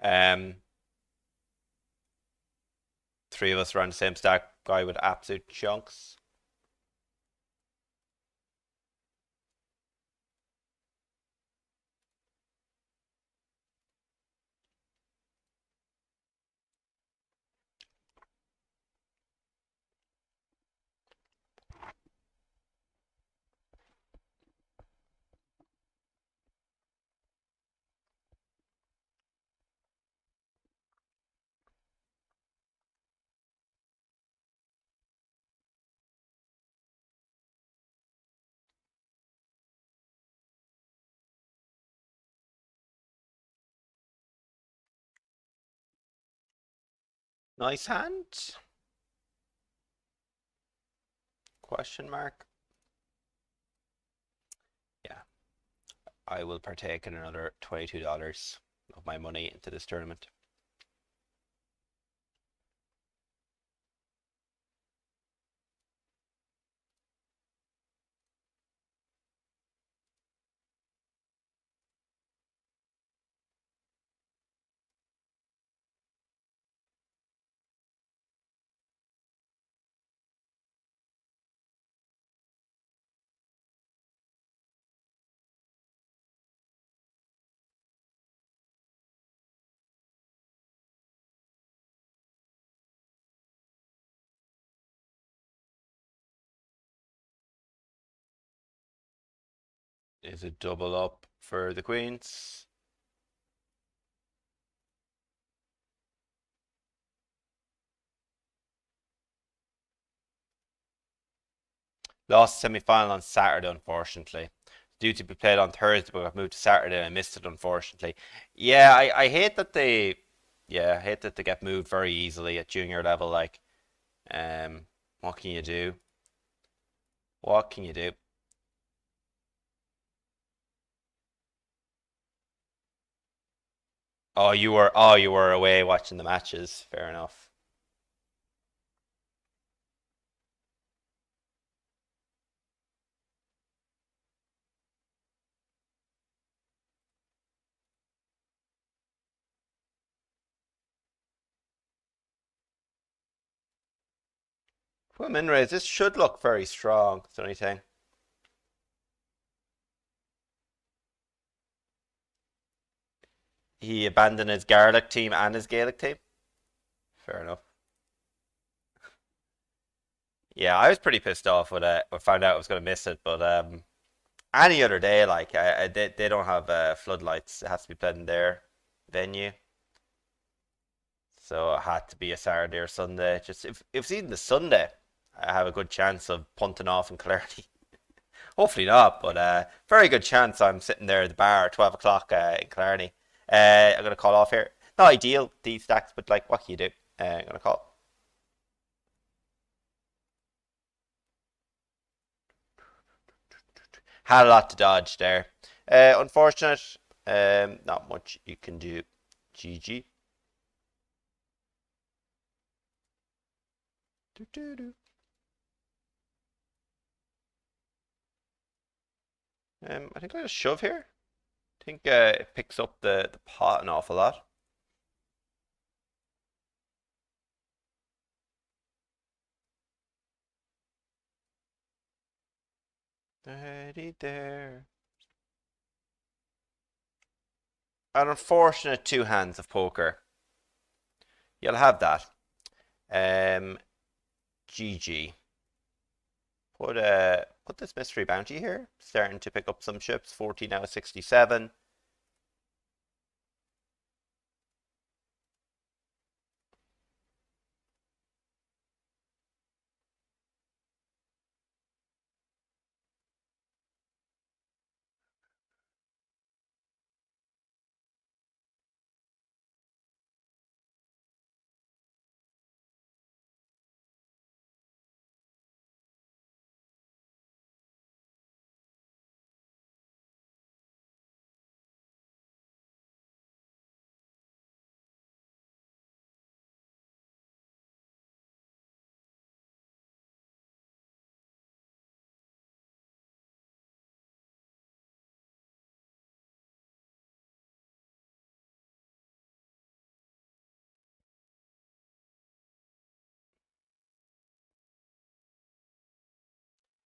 Um, Three of us are on the same stack. Guy with absolute chunks. Nice hand. Question mark. Yeah, I will partake in another $22 of my money into this tournament. Is it double up for the queens? Lost semi-final on Saturday, unfortunately. Due to be played on Thursday, but got moved to Saturday. I missed it, unfortunately. Yeah, I hate that I hate that they get moved very easily at junior level. Like, what can you do? What can you do? You were away watching the matches. Fair enough. Well, Minrays, this should look very strong. It's the only thing. He abandoned his Gaelic team and his Gaelic team. Fair enough. Yeah, I was pretty pissed off when I found out I was going to miss it, but any other day, like they don't have floodlights. It has to be played in their venue, so it had to be a Saturday or Sunday. Just if it's even the Sunday, I have a good chance of punting off in Clarity. Hopefully not, but very good chance I'm sitting there at the bar at 12 o'clock in Clarity. I'm gonna call off here. Not ideal these stacks, but like what can you do? I'm gonna call. Had a lot to dodge there. Unfortunate. Not much you can do. GG. Do, do, do. I think I'll just shove here. I think it picks up the pot an awful lot. Ready there. An unfortunate two hands of poker. You'll have that. GG. Put this mystery bounty here. Starting to pick up some chips. 40 now 67.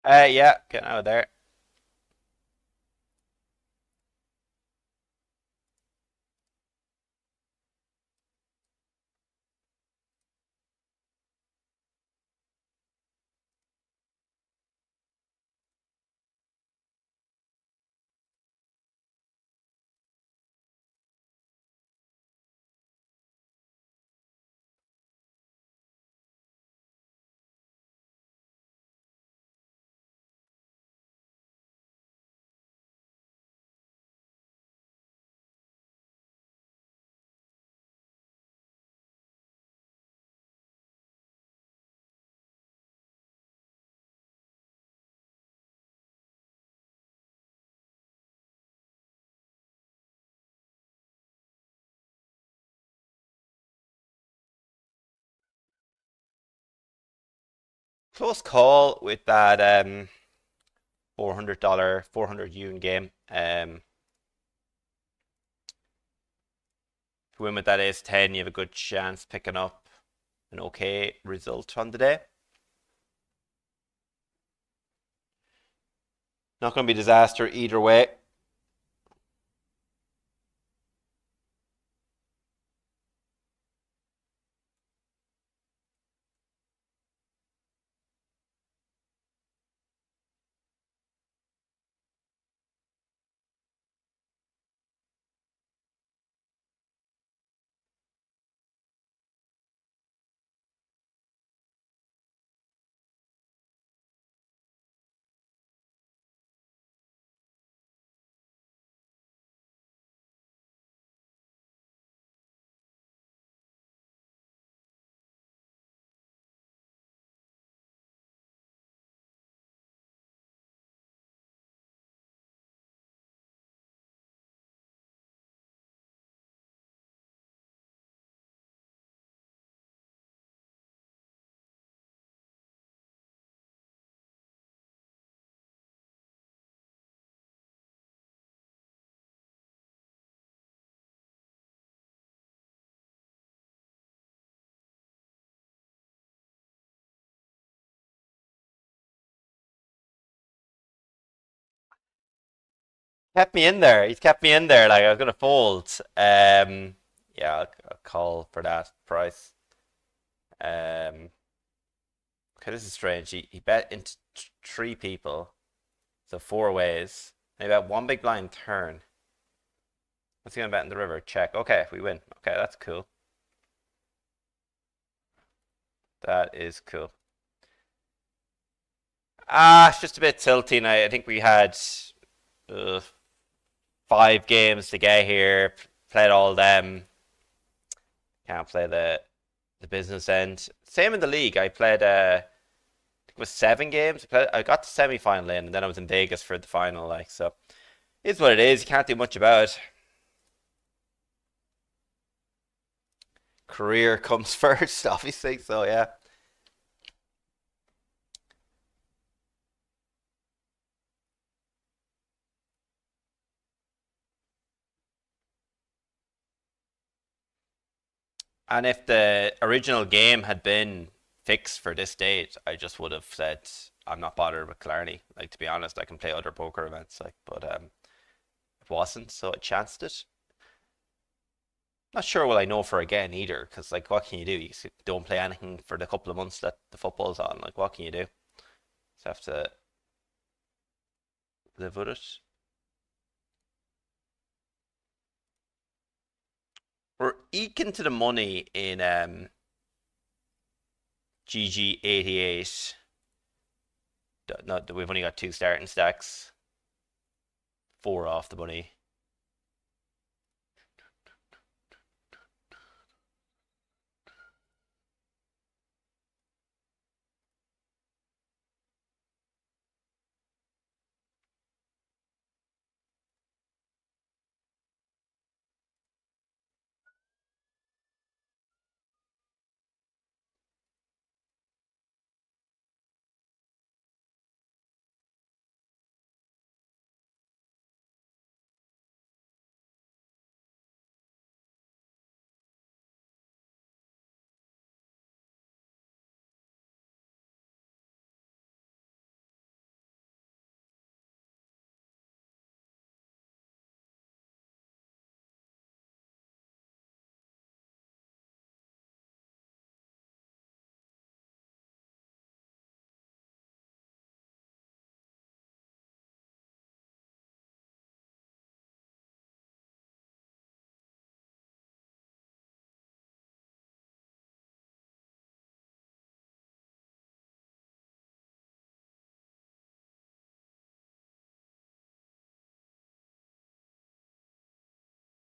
Yeah, getting out of there. Close call with that $400, 400 yuan game. If you win with that ace 10, you have a good chance picking up an okay result on the day. Not going to be disaster either way. Kept me in there. He's kept me in there. Like I was going to fold. Yeah, I'll call for that price. Okay, Okay, this is strange. He bet into three people, so four ways. And he bet one big blind turn. What's he gonna bet in the river? Check. Okay, we win. Okay, that's cool. That is cool. It's just a bit tilty. And I think we had uh, 5 games to get here. Played all of them. Can't play the business end. Same in the league. I played it was 7 games. I got to semi-final in, and then I was in Vegas for the final. Like, so it's what it is. You can't do much about it. Career comes first, obviously. So yeah. And if the original game had been fixed for this date, I just would have said I'm not bothered with Killarney. Like, to be honest, I can play other poker events. Like, but it wasn't, so I chanced it. Not sure what I know for again either, because like, what can you do? You don't play anything for the couple of months that the football's on. Like, what can you do? Just have to live with it. We're eking to the money in GG88. No, we've only got 2 starting stacks. 4 off the money.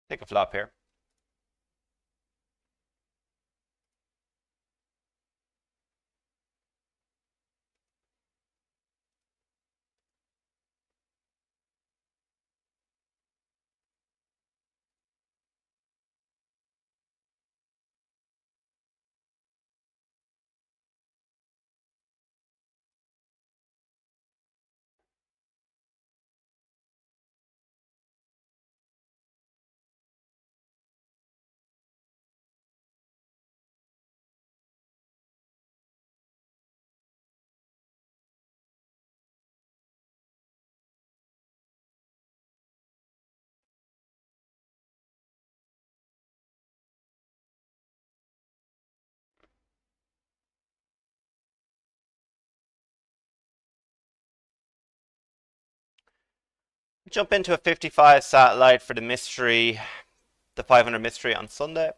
Take a flop here. Jump into a 55 satellite for the mystery, the 500 mystery on Sunday.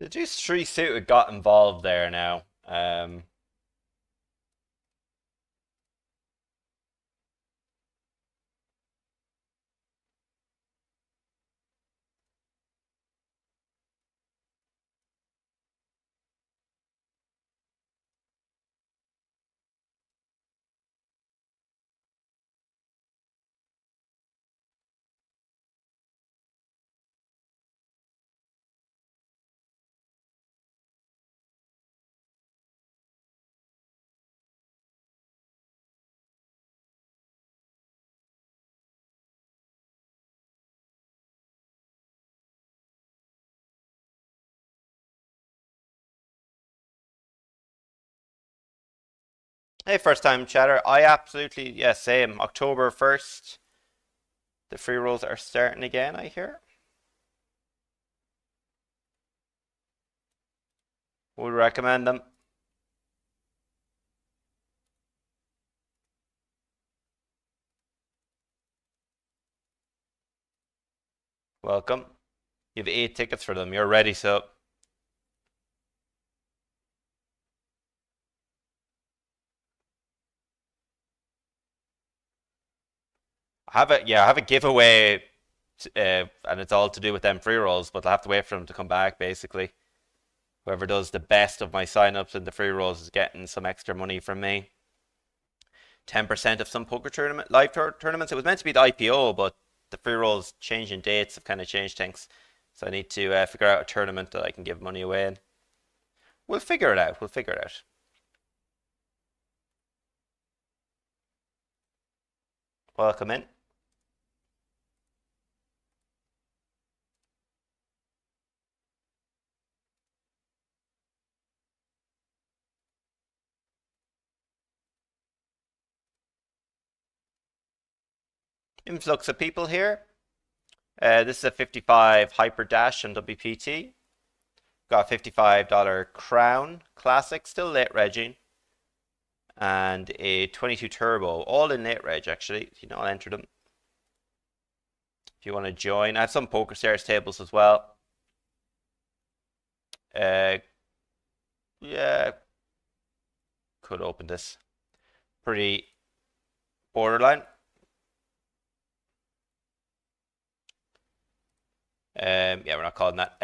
The Deuce 3 suited got involved there now. Hey, first time chatter. I absolutely, yeah, same. October 1st, the free rolls are starting again, I hear. Would recommend them. Welcome. You have 8 tickets for them. You're ready, so. I have a giveaway, and it's all to do with them free rolls, but I'll have to wait for them to come back, basically. Whoever does the best of my signups in the free rolls is getting some extra money from me. 10% of some poker tournament, tournaments. It was meant to be the IPO, but the free rolls changing dates have kind of changed things. So I need to figure out a tournament that I can give money away in. We'll figure it out. We'll figure it out. Welcome in. Influx of people here. This is a 55 Hyper Dash on WPT. Got a $55 Crown Classic, still late regging. And a 22 Turbo, all in late reg actually. You know, I'll enter them. If you want to join. I have some Poker Stars tables as well. Yeah, could open this. Pretty borderline. Yeah, we're not calling that.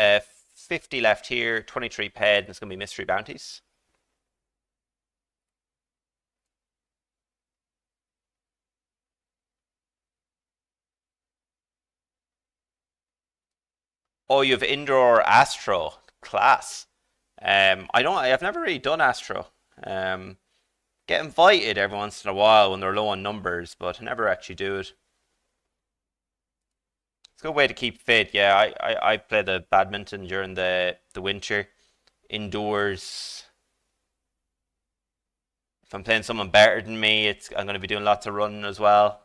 50 left here, 23 ped, and it's going to be mystery bounties. Oh, you have indoor Astro class. I've never really done Astro. Get invited every once in a while when they're low on numbers, but I never actually do it. It's a good way to keep fit. Yeah, I play the badminton during the winter, indoors. If I'm playing someone better than me, I'm going to be doing lots of running as well.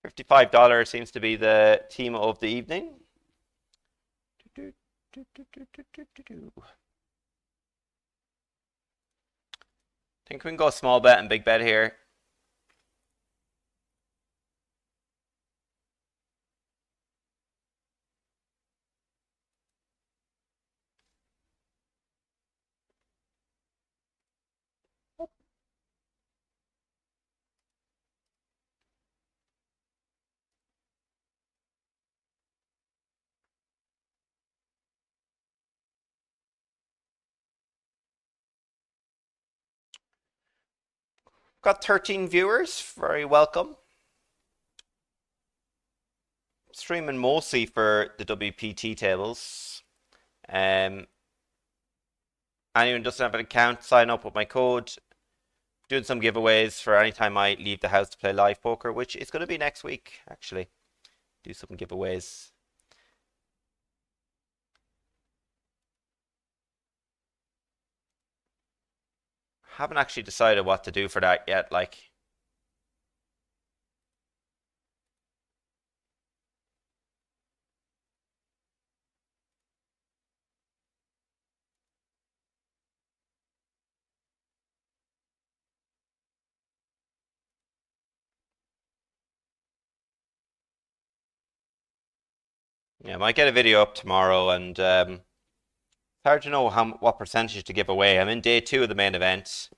$55 seems to be the team of the evening. Think we can go small bet and big bet here. Got 13 viewers. Very welcome. Streaming mostly for the WPT tables. Anyone doesn't have an account, sign up with my code. Doing some giveaways for any time I leave the house to play live poker, which is going to be next week, actually. Do some giveaways. Haven't actually decided what to do for that yet, like. Yeah, I might get a video up tomorrow, and it's hard to know what percentage to give away. I'm in day 2 of the main event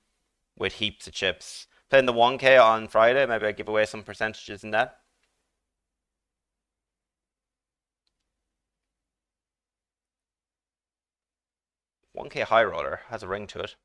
with heaps of chips. Playing the 1K on Friday, maybe I give away some percentages in that. 1K high roller has a ring to it.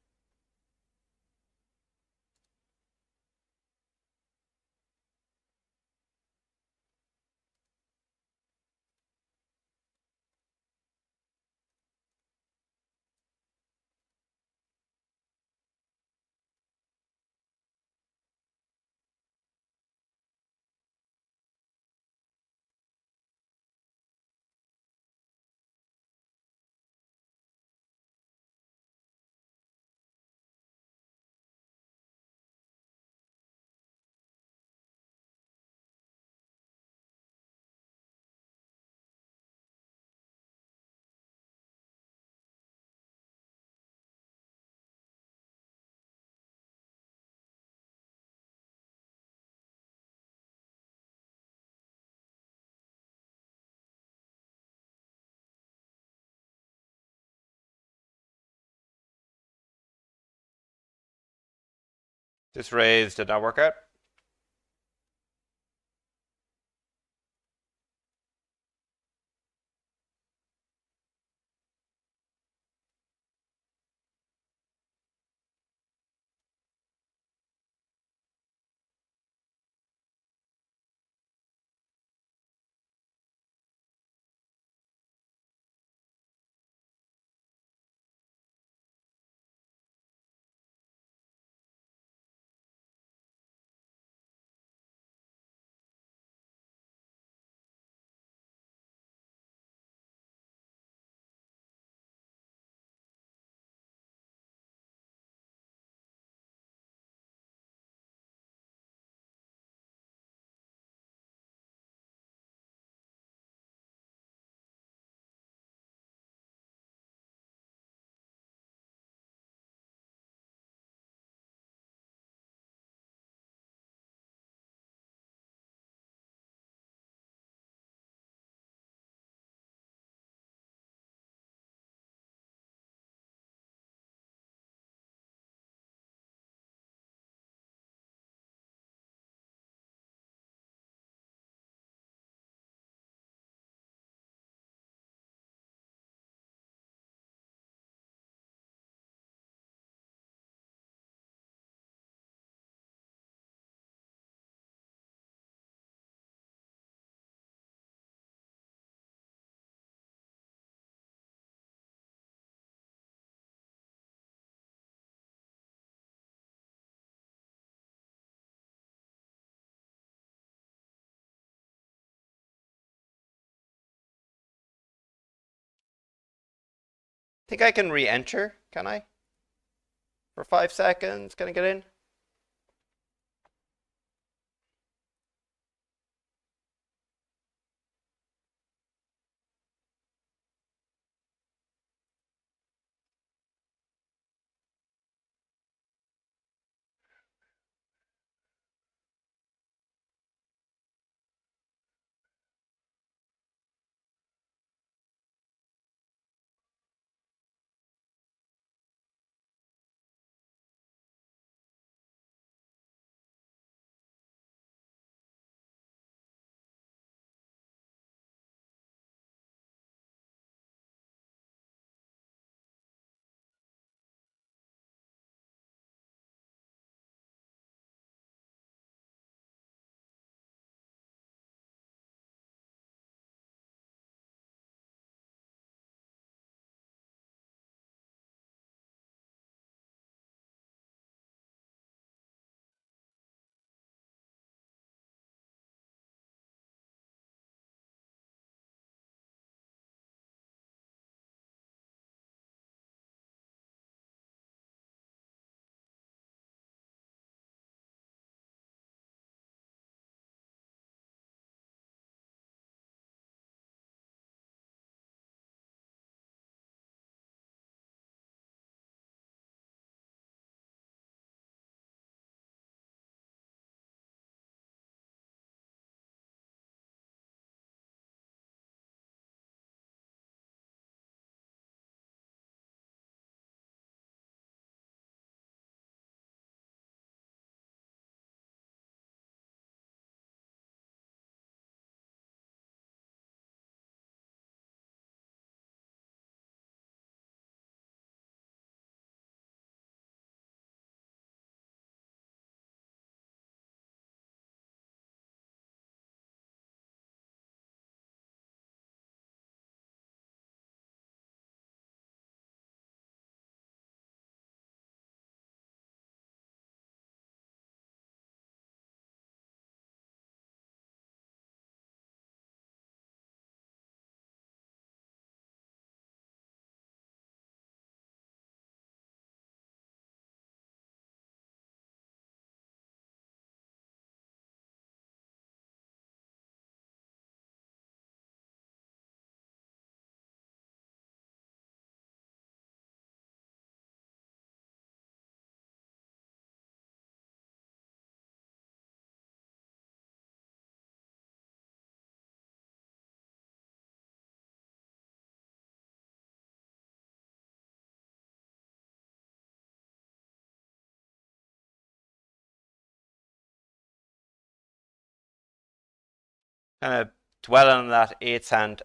This raise did not work out. Think I can re-enter, can I? For 5 seconds, can I get in? kind of dwelling on that eights hand.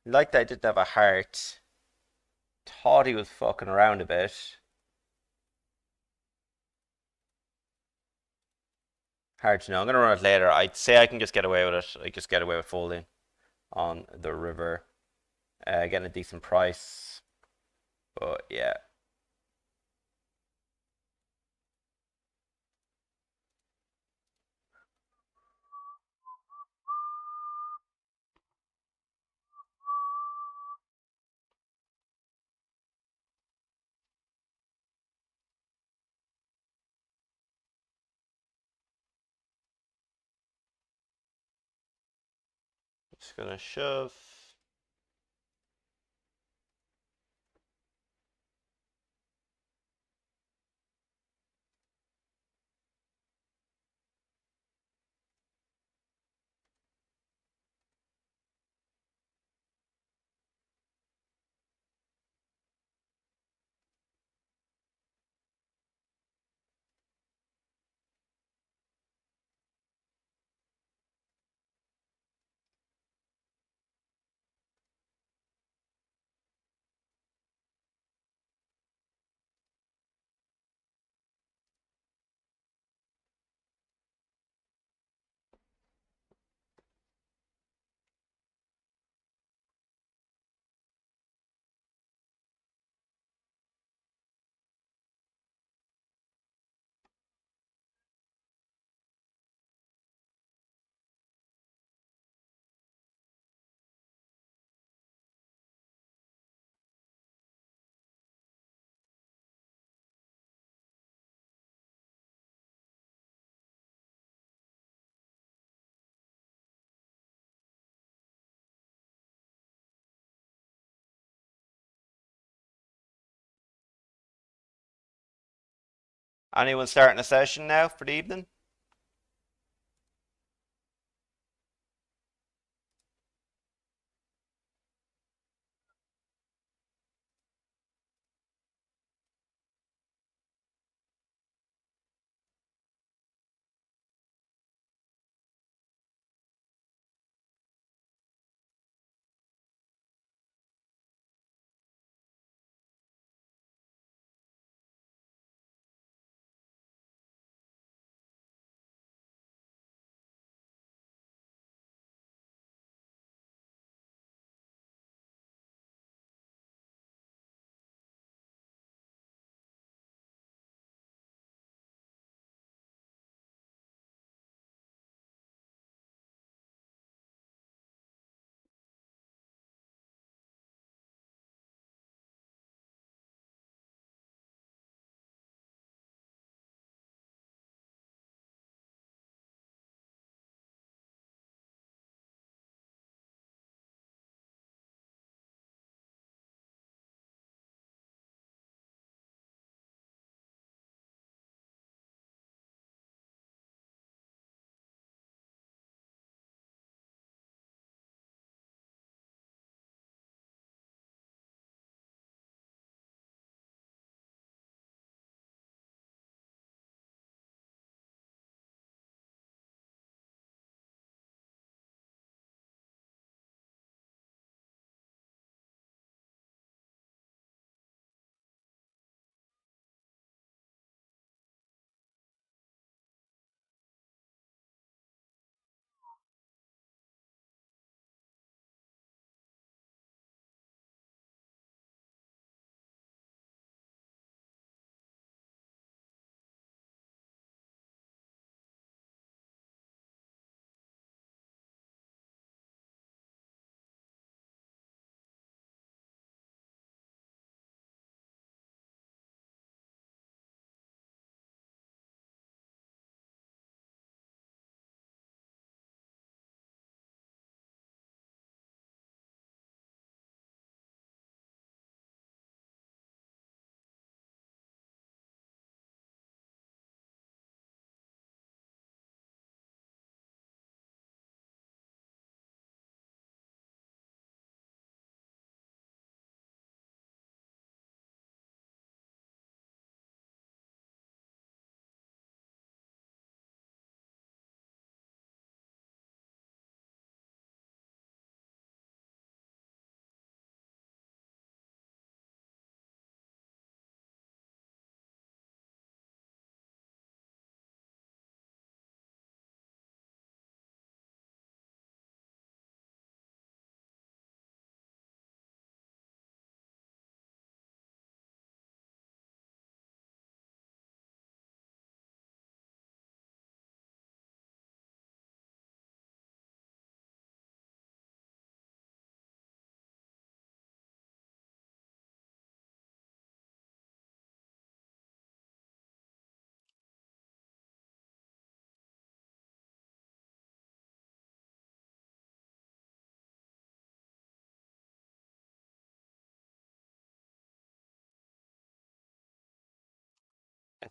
Like that I didn't have a heart. Thought he was fucking around a bit. Hard to know. I'm gonna run it later. I'd say I can just get away with it. I just get away with folding on the river, getting a decent price. But yeah. Just gonna shove. Anyone starting a session now for the evening?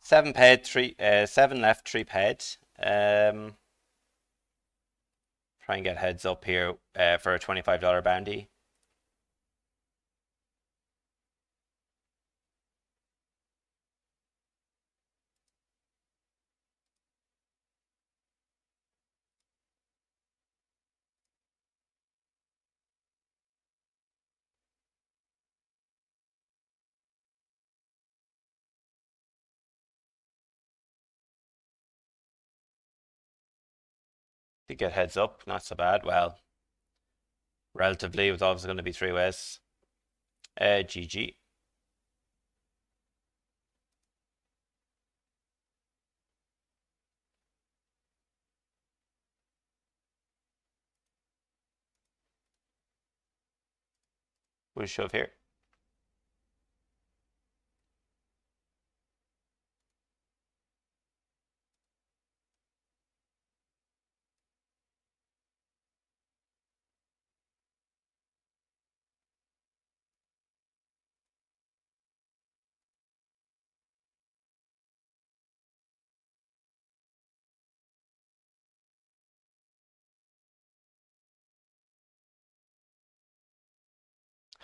Seven paid, seven left, three paid. Try and get heads up here for a $25 bounty. To get heads up, not so bad. Well, relatively, it was obviously going to be three ways. GG. We'll shove here.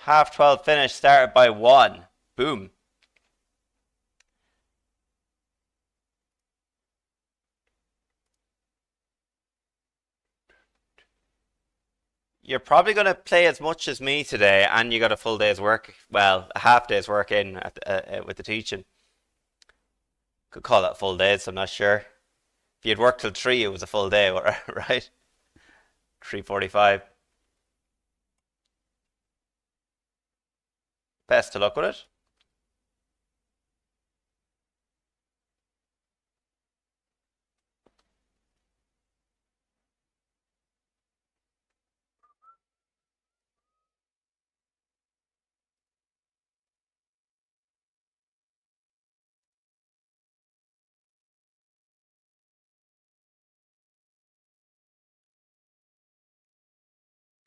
Half 12 finish, started by one. Boom. You're probably going to play as much as me today, and you got a full day's work. Well, a half day's work in with the teaching. Could call that full days, I'm not sure. If you'd worked till 3, it was a full day, right? 3:45. Best of luck with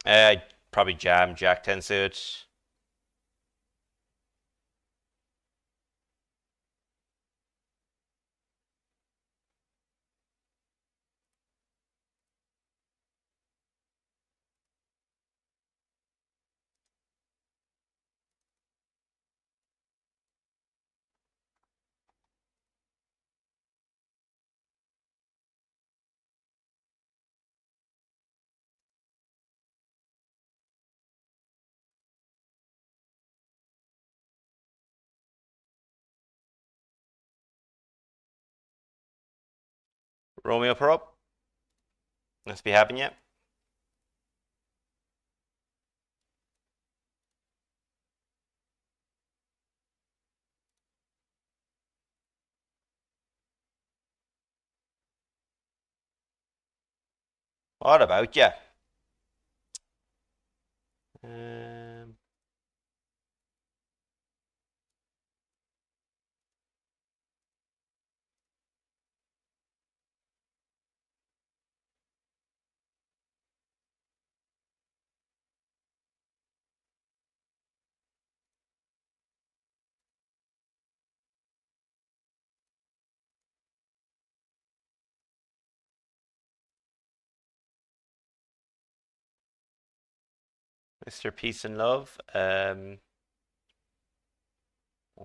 it. Probably jam Jack 10 suit. Romeo per up. Let's be having you. What about you? Um, Mr. Peace and Love. Won't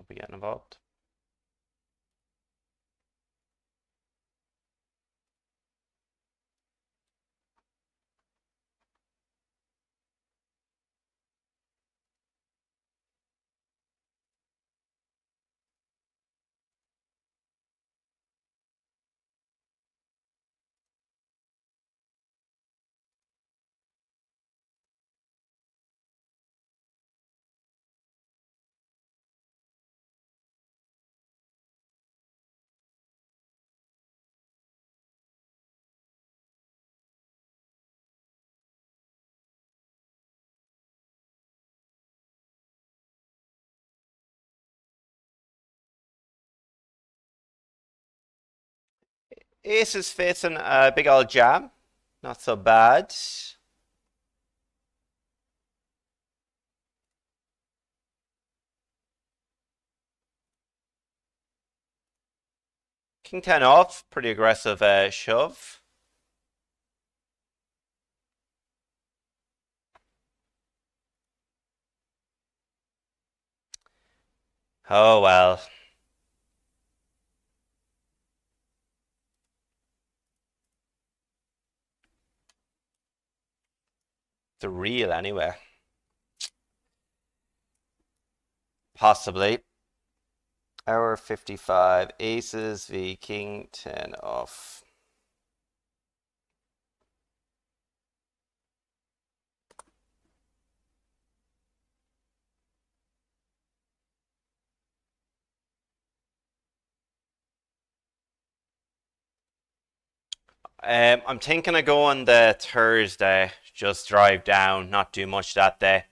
be getting involved. Ace is facing a big old jam. Not so bad. King 10 off, pretty aggressive shove. Oh well. The real anyway. Possibly. Hour 55, aces v king 10 off. I'm thinking of going the Thursday, just drive down, not do much that day,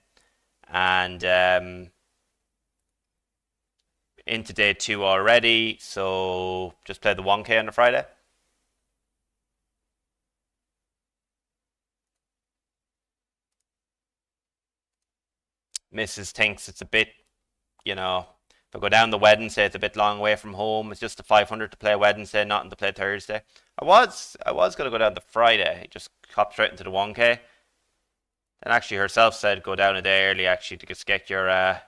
and into day two already, so just play the 1K on the Friday. Mrs. thinks it's a bit, you know, if I go down the Wednesday, it's a bit long away from home. It's just the 500 to play Wednesday, nothing to play Thursday. I was gonna go down the Friday, just hop straight into the 1K. And actually herself said go down a day early actually to just get your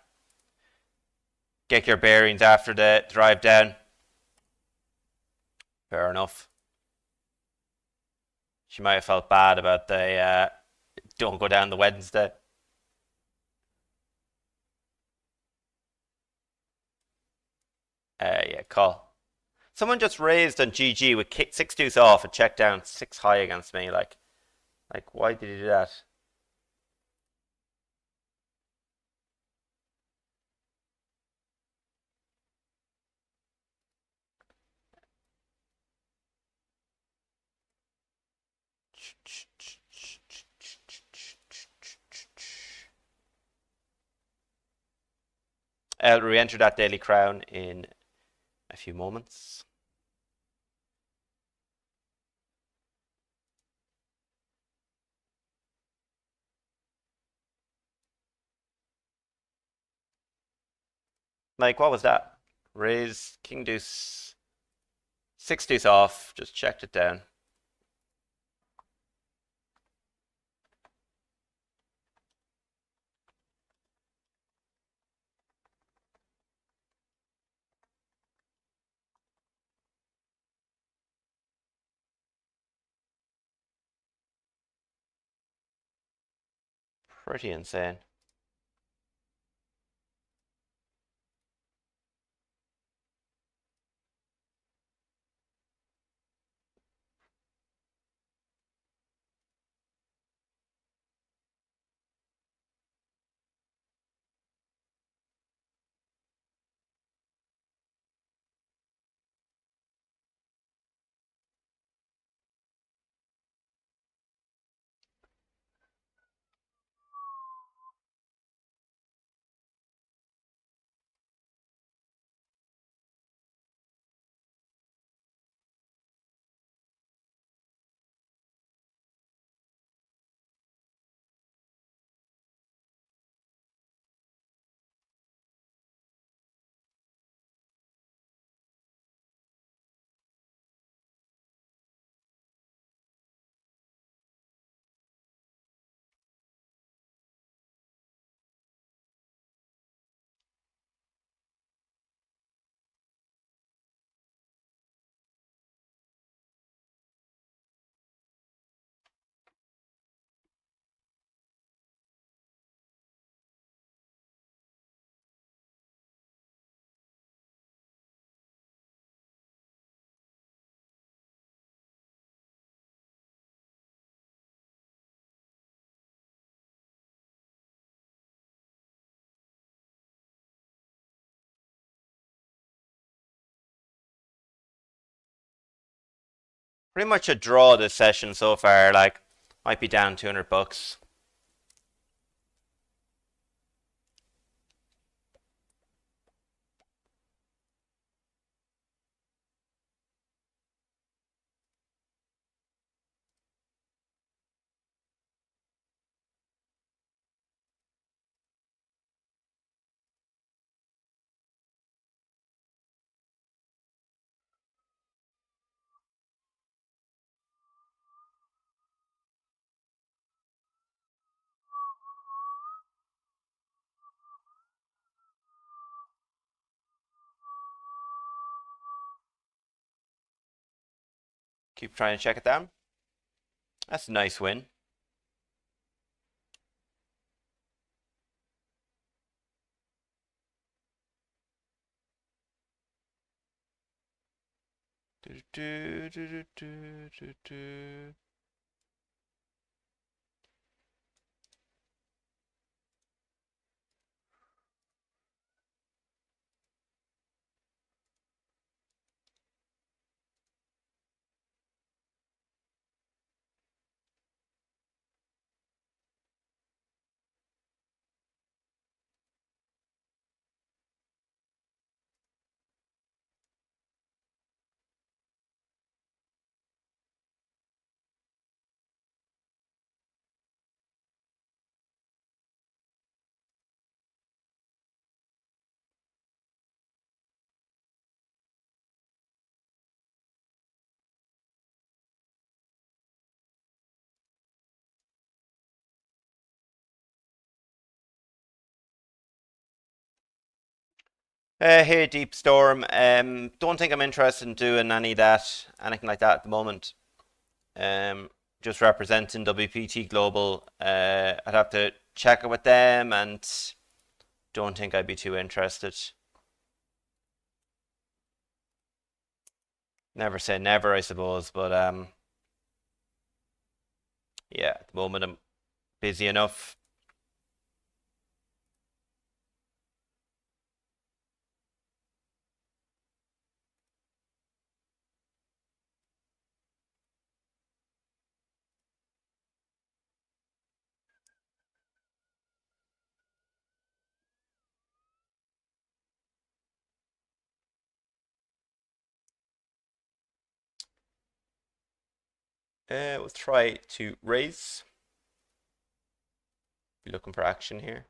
bearings after the drive down. Fair enough. She might have felt bad about the don't go down the Wednesday. Yeah, call. Someone just raised on GG with kick 6 deuce off and check down 6 high against me. Like why did he do that? I'll re-enter that Daily Crown in a few moments. Like, what was that? Raise King Deuce, 6 deuce off, just checked it down. Pretty insane. Pretty much a draw this session so far. Like, might be down 200 bucks. Keep trying to check it down. That's a nice win. Do, do, do, do, do, do. Hey, Deep Storm. Don't think I'm interested in doing anything like that at the moment. Just representing WPT Global. I'd have to check it with them, and don't think I'd be too interested. Never say never, I suppose, but yeah, at the moment I'm busy enough. We'll try to raise. Be looking for action here.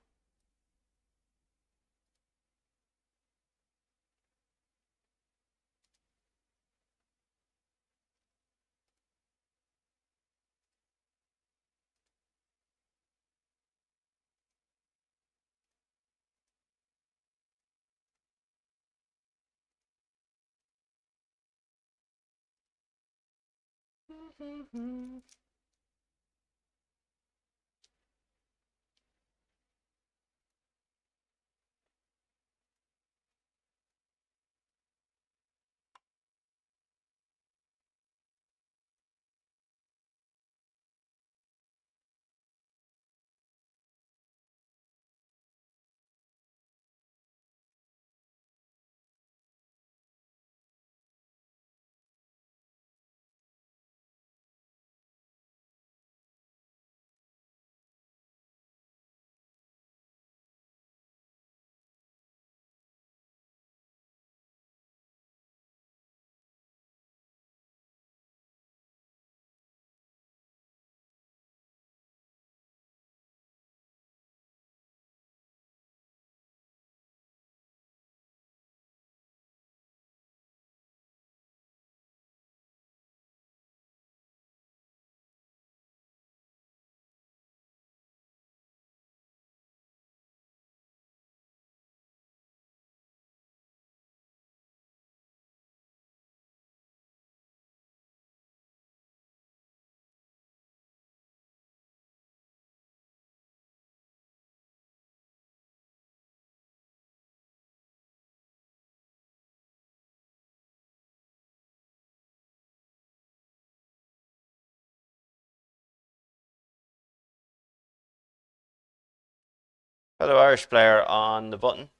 Hello, Irish player on the button.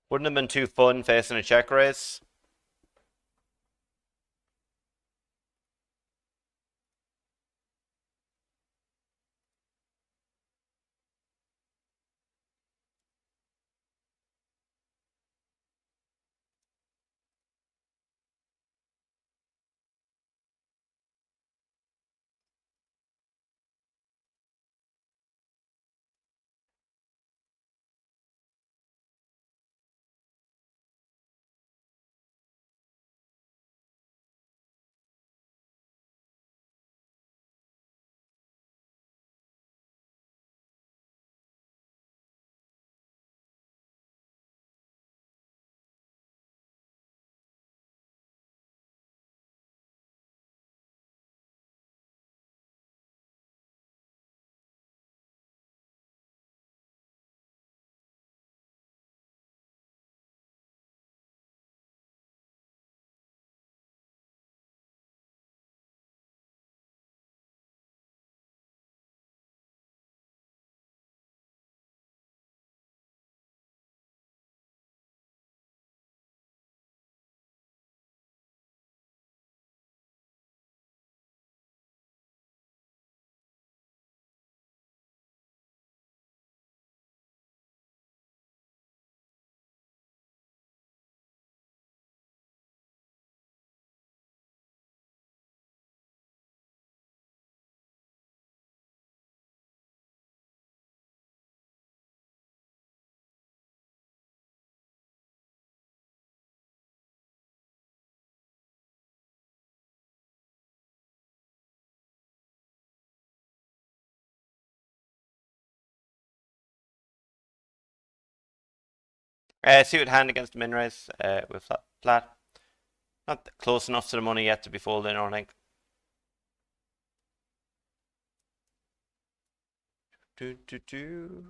Wouldn't have been too fun facing a check raise. Suited hand against min raise with flat. Flat. Not close enough to the money yet to be folding, I don't think. Do.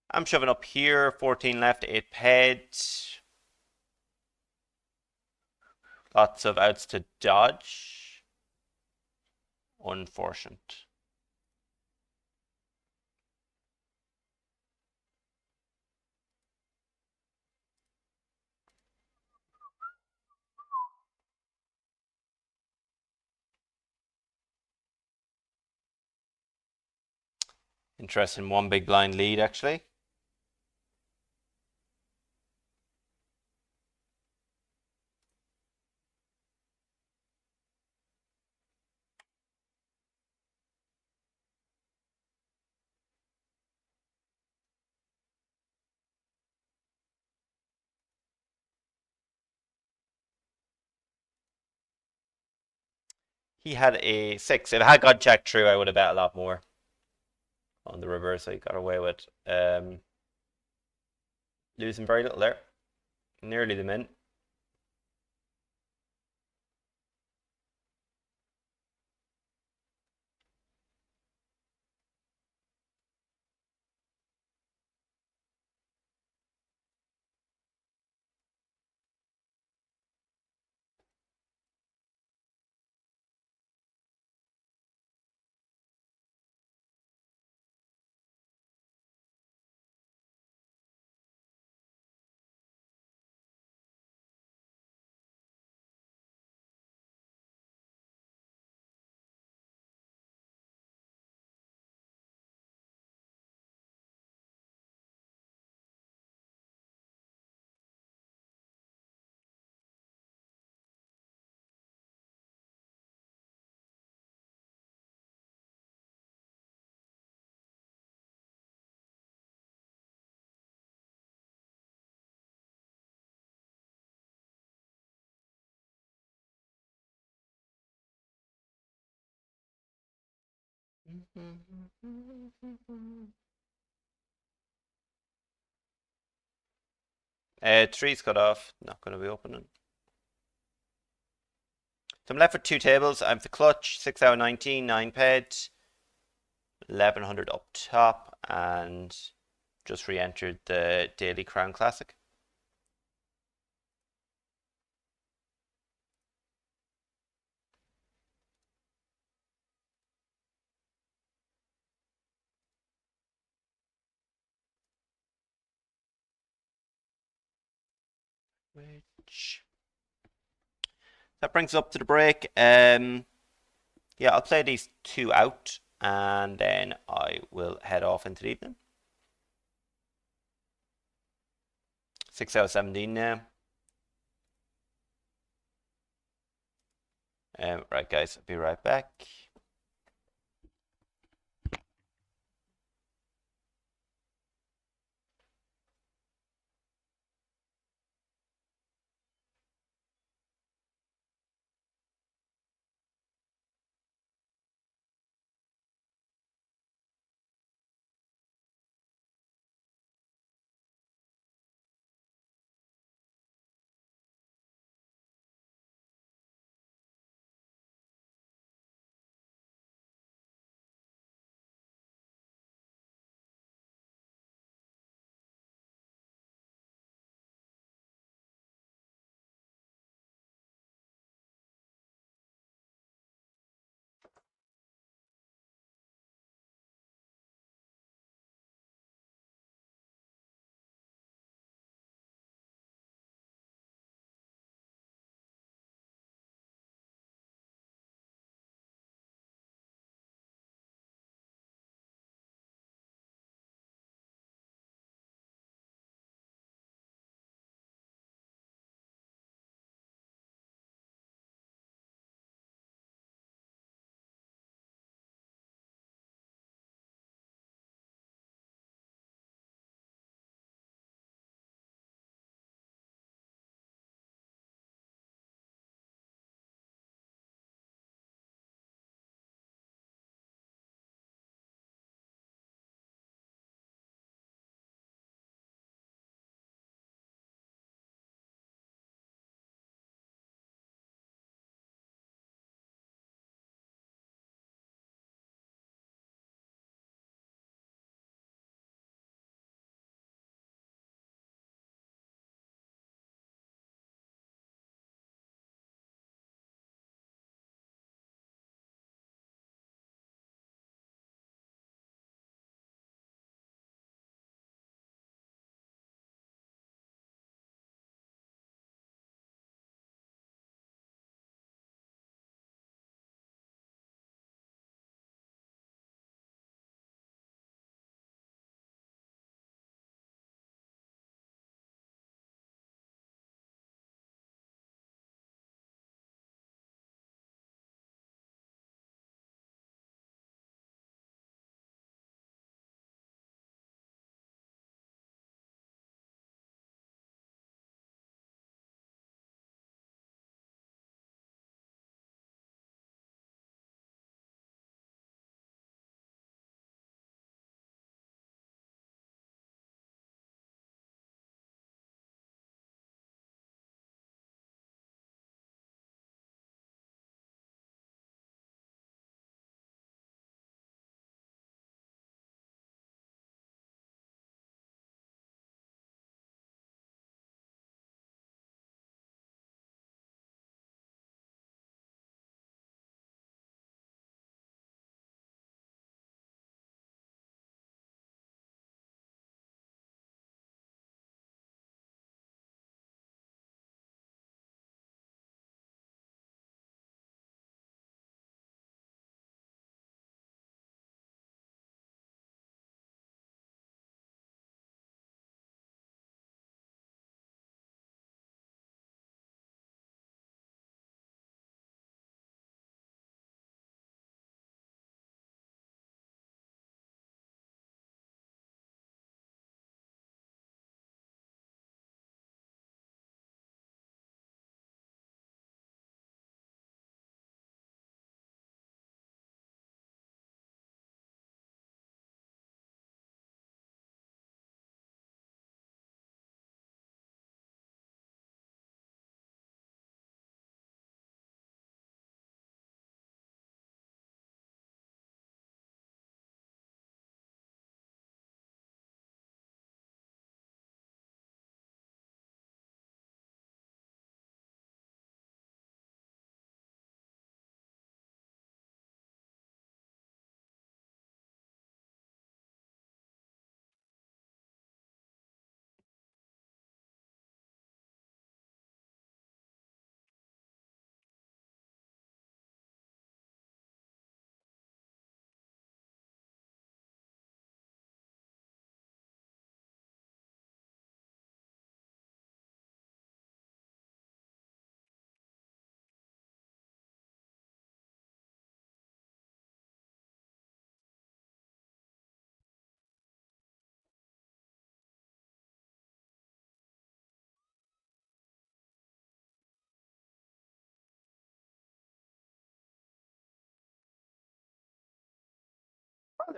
I'm shoving up here. 14 left, 8 paid. Lots of outs to dodge. Unfortunate. Interesting, one big blind lead actually. He had a 6. If I had got jack through, I would have bet a lot more. On the reverse, I got away with. Losing very little there. Nearly the min. Three's cut off. Not going to be opening. So I'm left with 2 tables. I'm the clutch. 6 out of 19, 9 paid. 1100 up top, and just re-entered the Daily Crown Classic. Which that brings us up to the break. Yeah, I'll play these 2 out, and then I will head off into the evening. 6 out of 17 now. Right, guys, I'll be right back.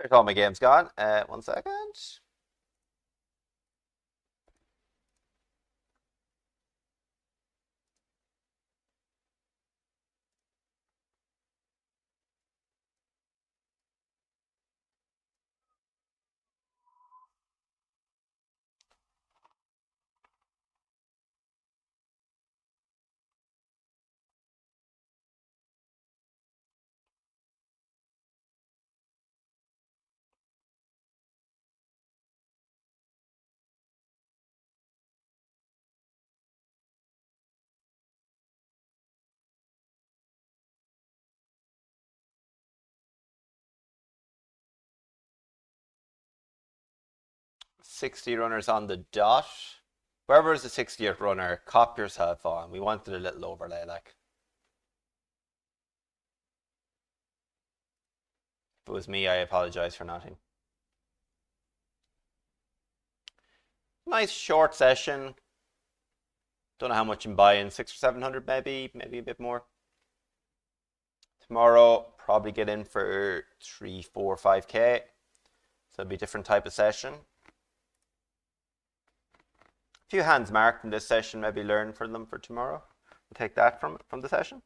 there's all my games gone. 1 second. '60 runners on the dot. Wherever is the 60th runner, cop yourself on. We wanted a little overlay, like. If it was me, I apologize for nothing. Nice short session. Don't know how much I'm buying. 600 or 700 maybe a bit more. Tomorrow, probably get in for 3, 4, 5K. So it'll be a different type of session. A few hands marked in this session, maybe learn from them for tomorrow. We'll take that from the session.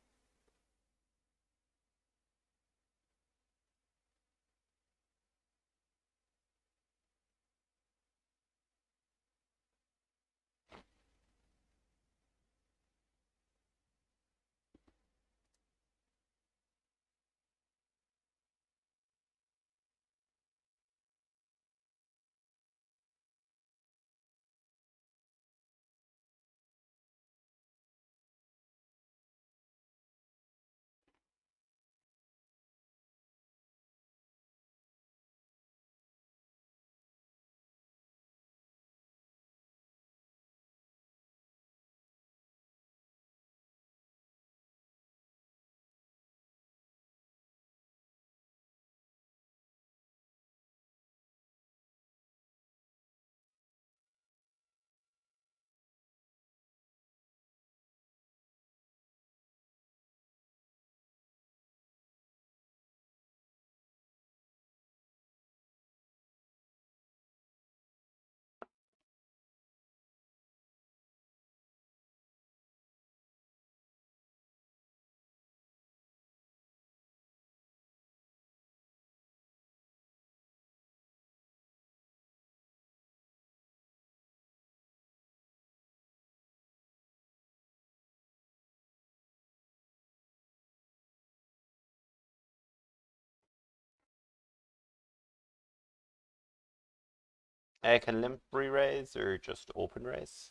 Can limp re-raise or just open raise?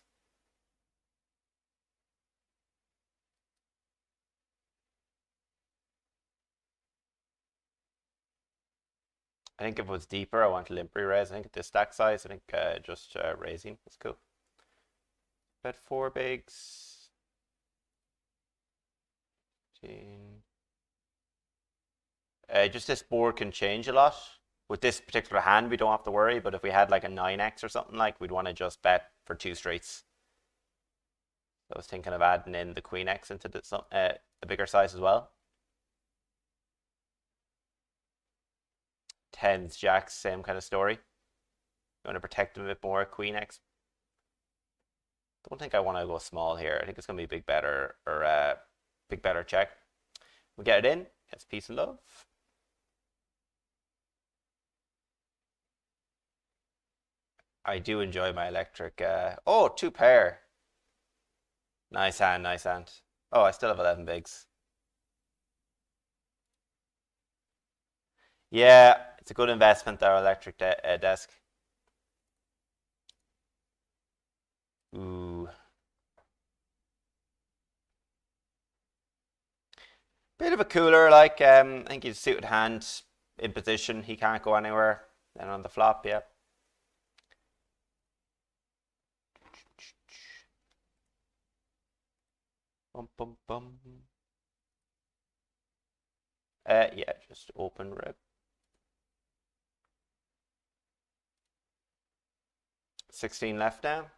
I think if it was deeper, I want limp re-raise. I think at this stack size, I think just raising is cool. Bet 4 bigs. 15. Just this board can change a lot. With this particular hand, we don't have to worry, but if we had like a 9x or something, like, we'd want to just bet for 2 straights. So I was thinking of adding in the queen x into the bigger size as well. 10s, jacks, same kind of story. You want to protect them a bit more. Queen x. Don't think I want to go small here. I think it's going to be big better or big better check. We get it in. It's peace and love. I do enjoy my electric. Oh, 2 pair. Nice hand, nice hand. Oh, I still have 11 bigs. Yeah, it's a good investment, our electric desk. Ooh. Bit of a cooler, like, I think he's suited hand in position. He can't go anywhere. Then on the flop, yeah. Bum, bum, bum. Yeah, just open rip. 16 left now.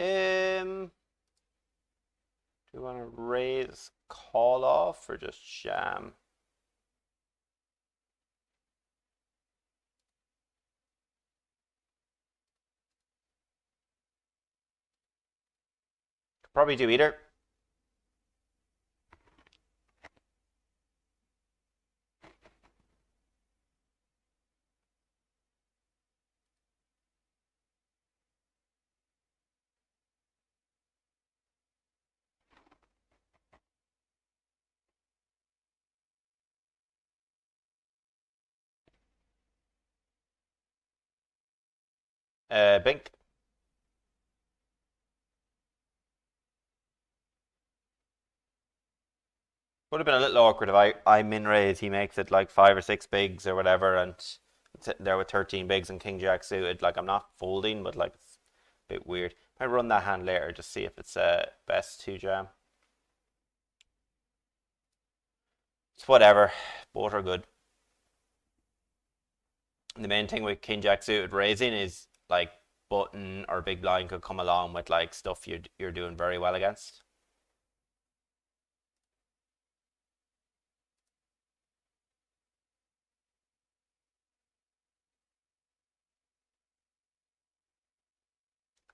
Do we want to raise call off or just jam? Could probably do either. Bink. Would have been a little awkward if I min raise, he makes it like 5 or 6 bigs or whatever, and I'm sitting there with 13 bigs and king jack suited. Like I'm not folding, but like it's a bit weird. I run that hand later, just see if it's best to jam. It's whatever. Both are good. The main thing with king jack suited raising is like button or big blind could come along with like stuff you're doing very well against.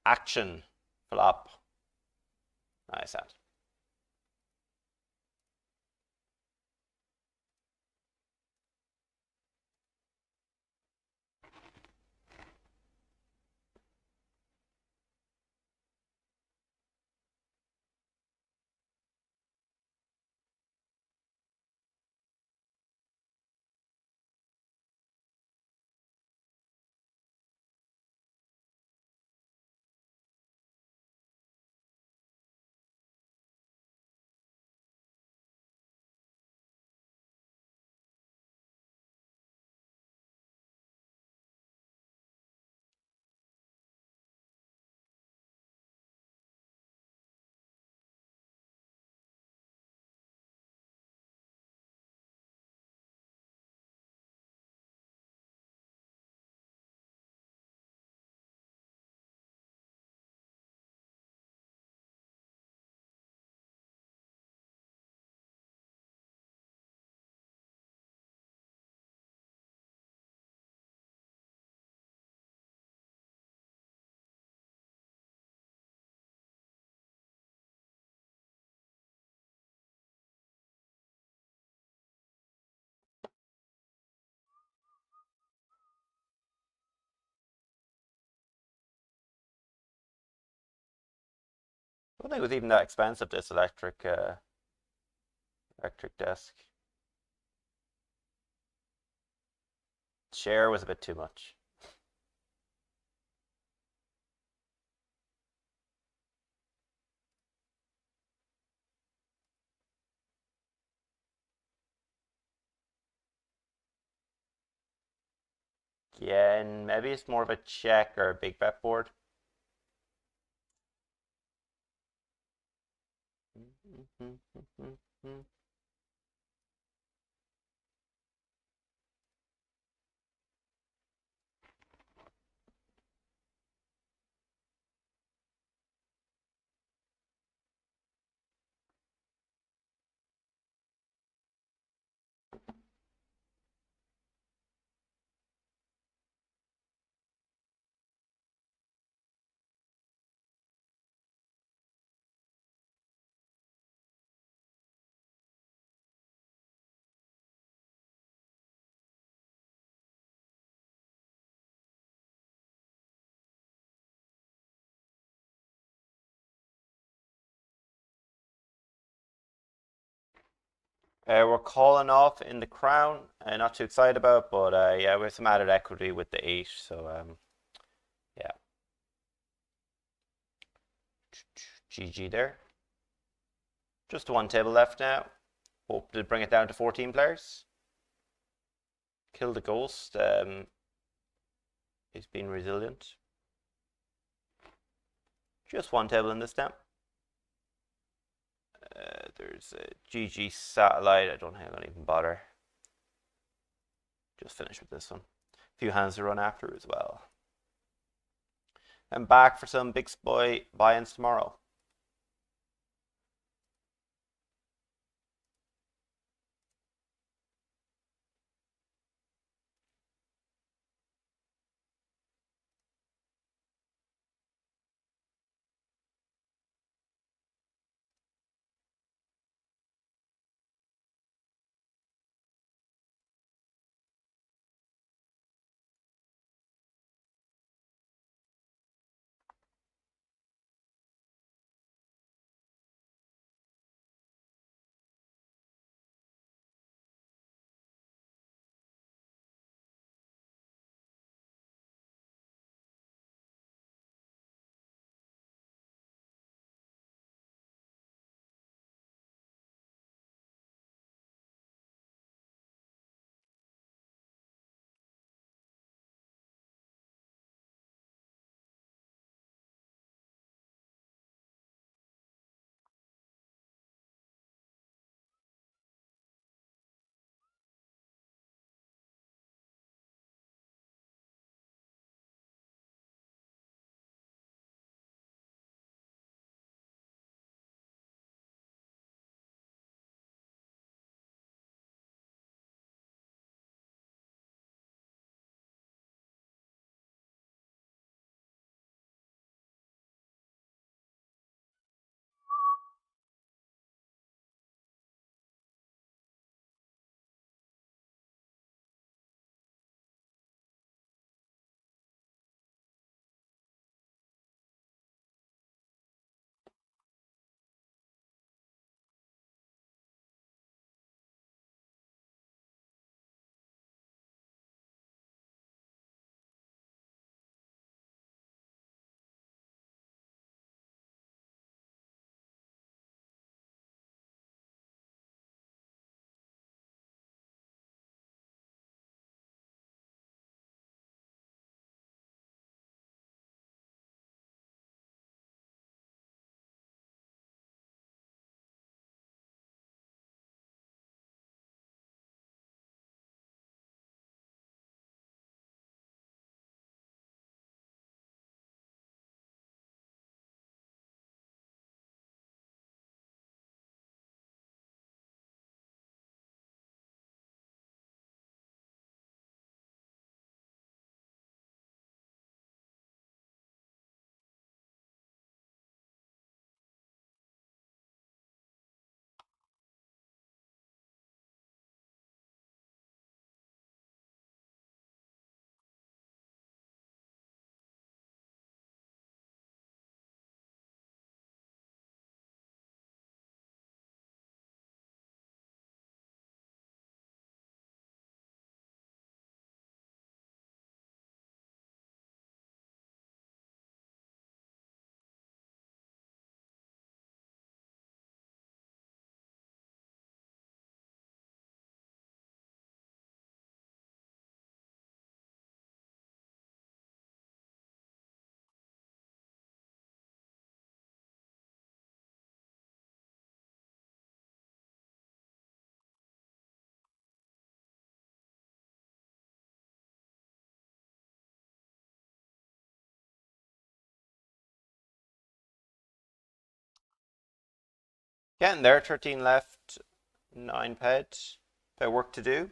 Action. Flop. Nice hand. I don't think it was even that expensive, this electric desk. Share was a bit too much. Yeah, and maybe it's more of a check or a big bet board. We're calling off in the crown. Not too excited about, but yeah, we have some added equity with the 8, so yeah. GG there. Just one table left now. Hope to bring it down to 14 players. Kill the ghost. He's been resilient. Just one table in this now. There's a GG satellite. I don't think I'm gonna even bother. Just finish with this one. A few hands to run after as well. I'm back for some big boy buy-ins tomorrow. Getting there, 13 left, 9 ped. Bit of work to do.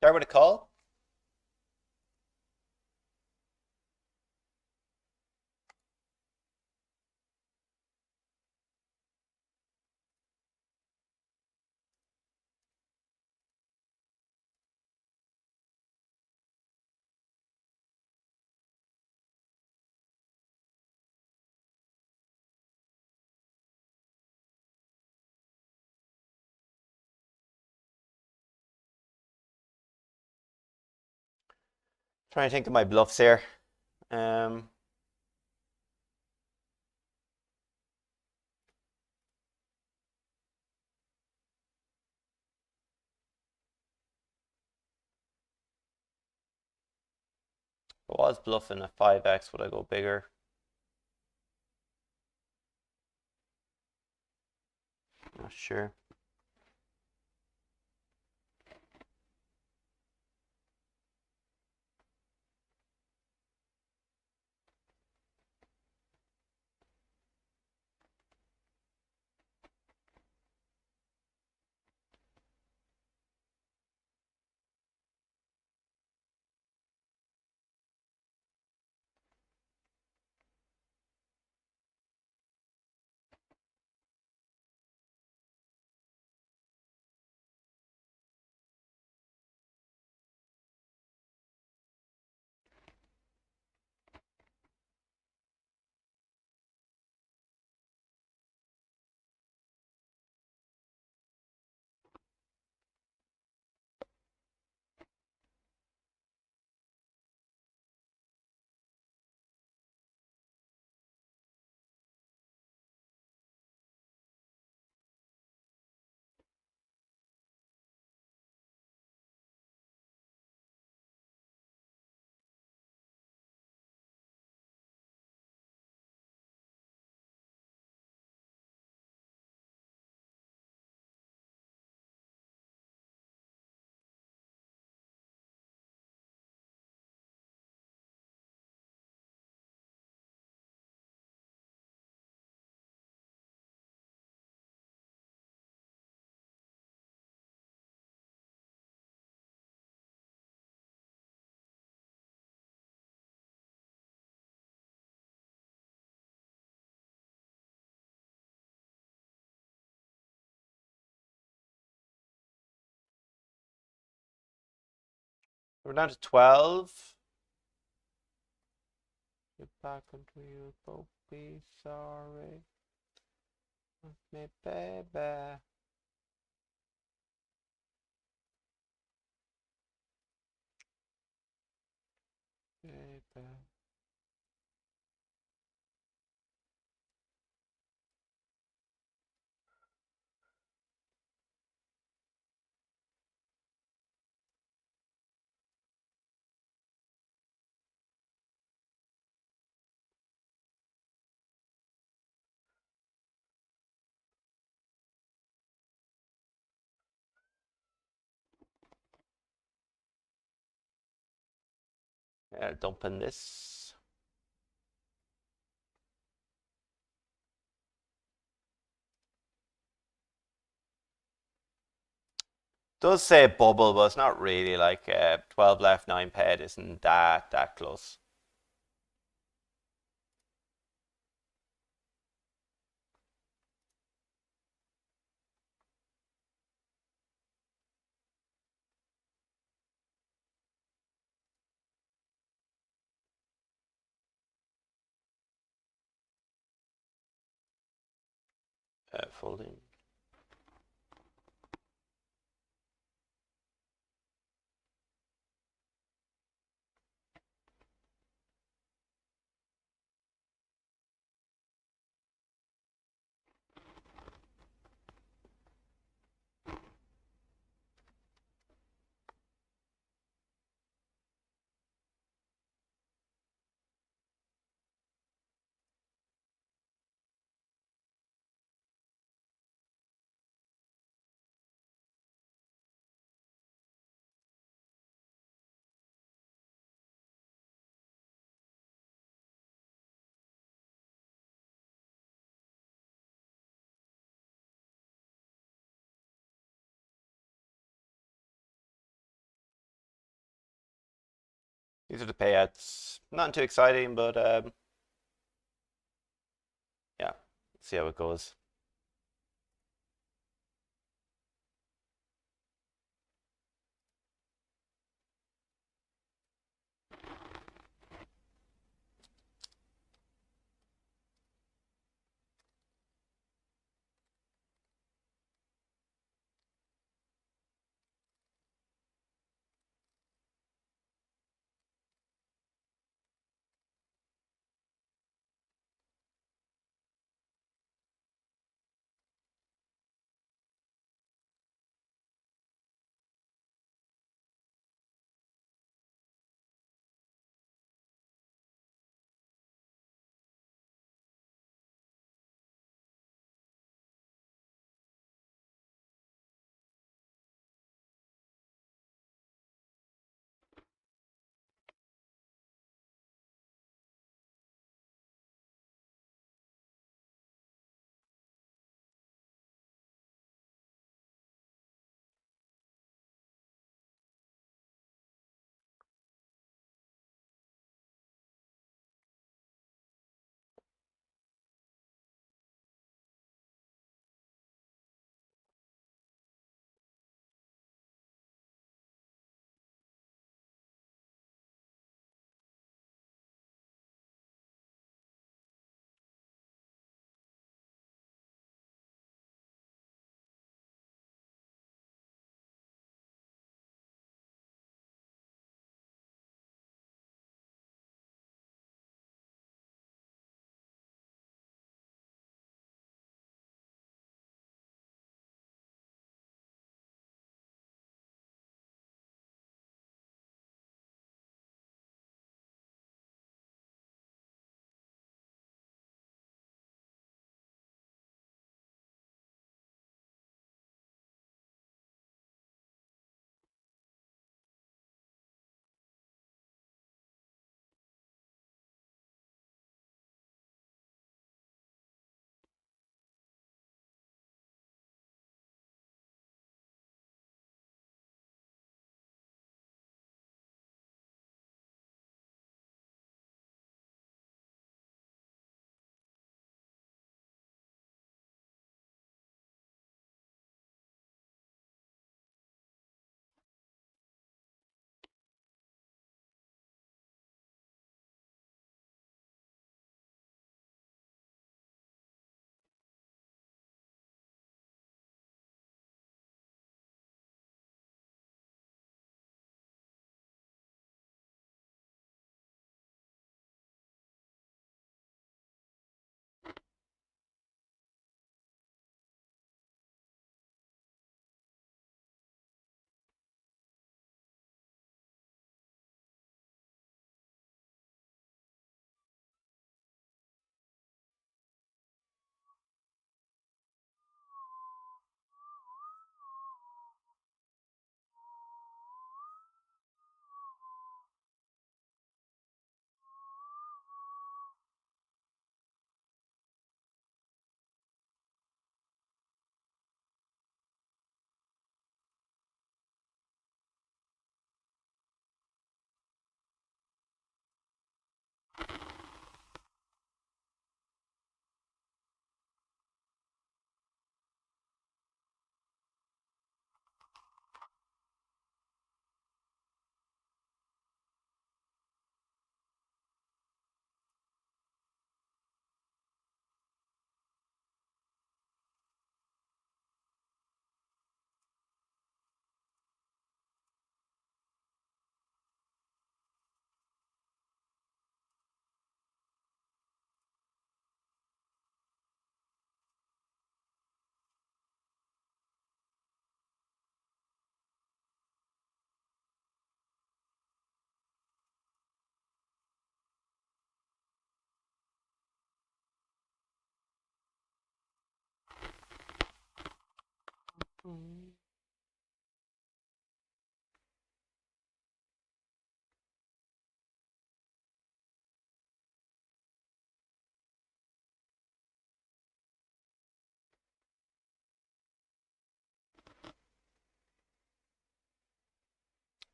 Start with a call. Trying to think of my bluffs here. Um, if I was bluffing a 5x, would I go bigger? Not sure. We're down to 12. Get back into you, both be sorry. With me, baby. Baby. Dumping this. Does say bubble, but it's not really like 12 left, 9 paired isn't that close. Folding. These are the payouts. Not too exciting, but yeah, see how it goes.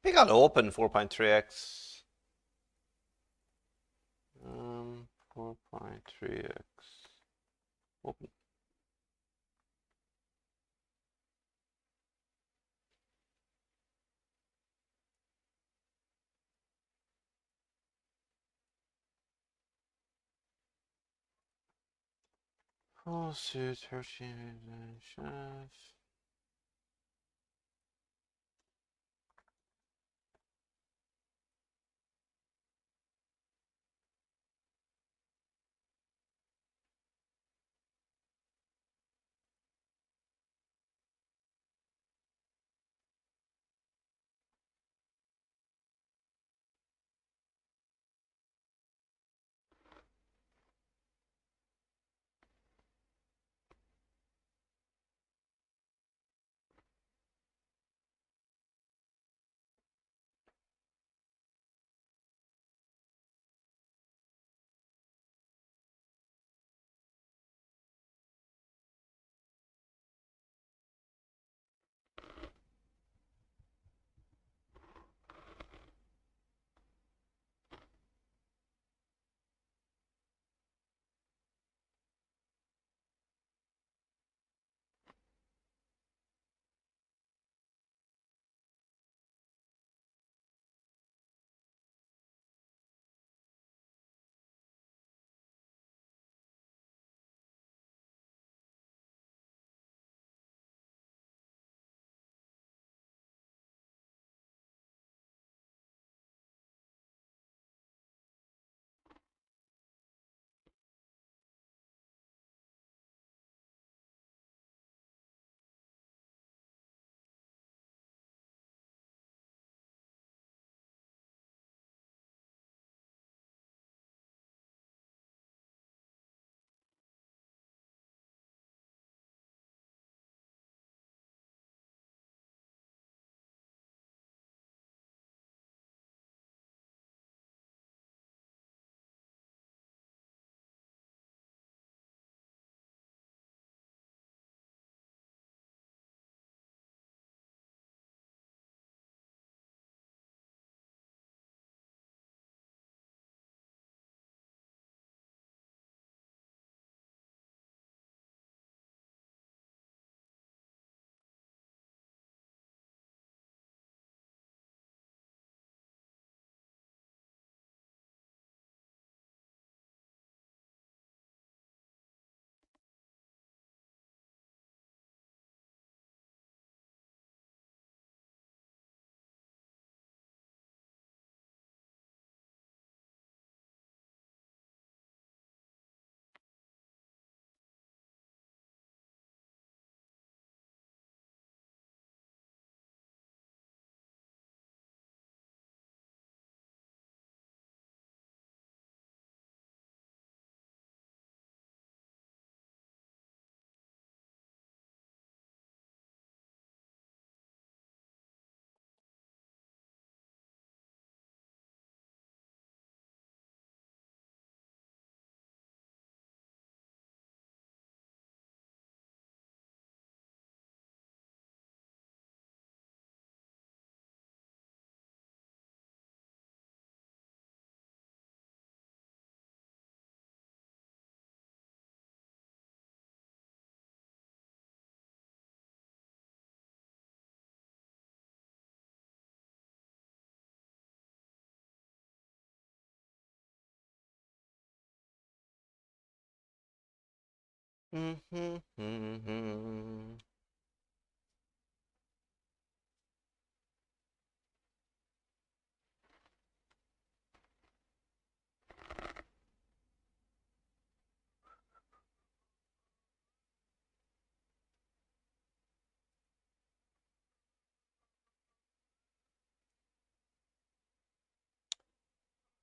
We got open 4.3x. 4.3x. Open. Full suit, 13 chef.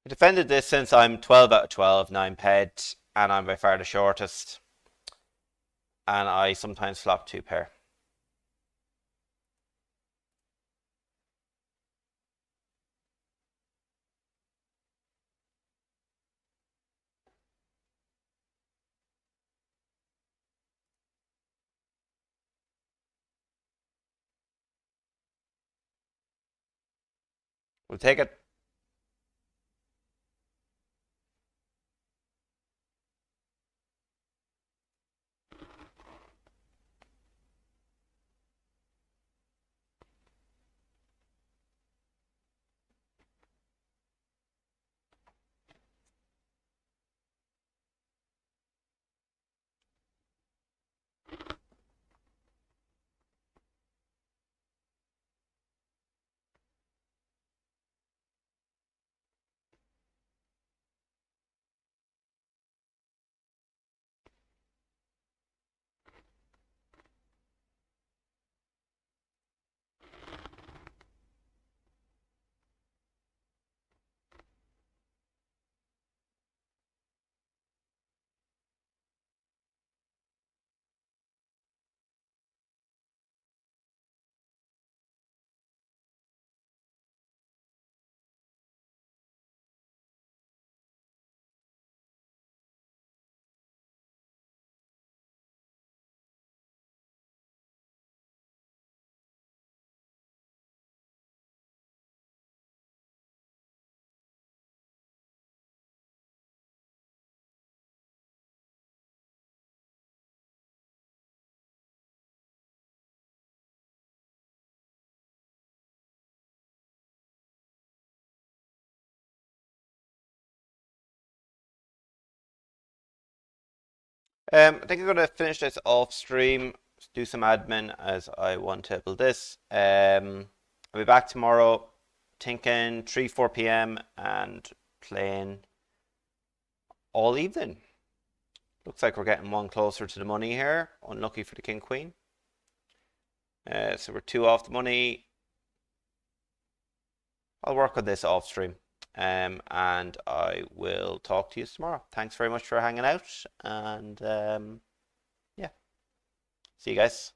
I defended this since I'm 12 out of 12, 9 ped, and I'm by far the shortest. And I sometimes flop 2 pair. We'll take it. I think I'm going to finish this off stream, do some admin as I want to build this. I'll be back tomorrow, thinking 3, 4 p.m. and playing all evening. Looks like we're getting one closer to the money here. Unlucky for the king queen. So we're 2 off the money. I'll work on this off stream. And I will talk to you tomorrow. Thanks very much for hanging out. And yeah, see you guys.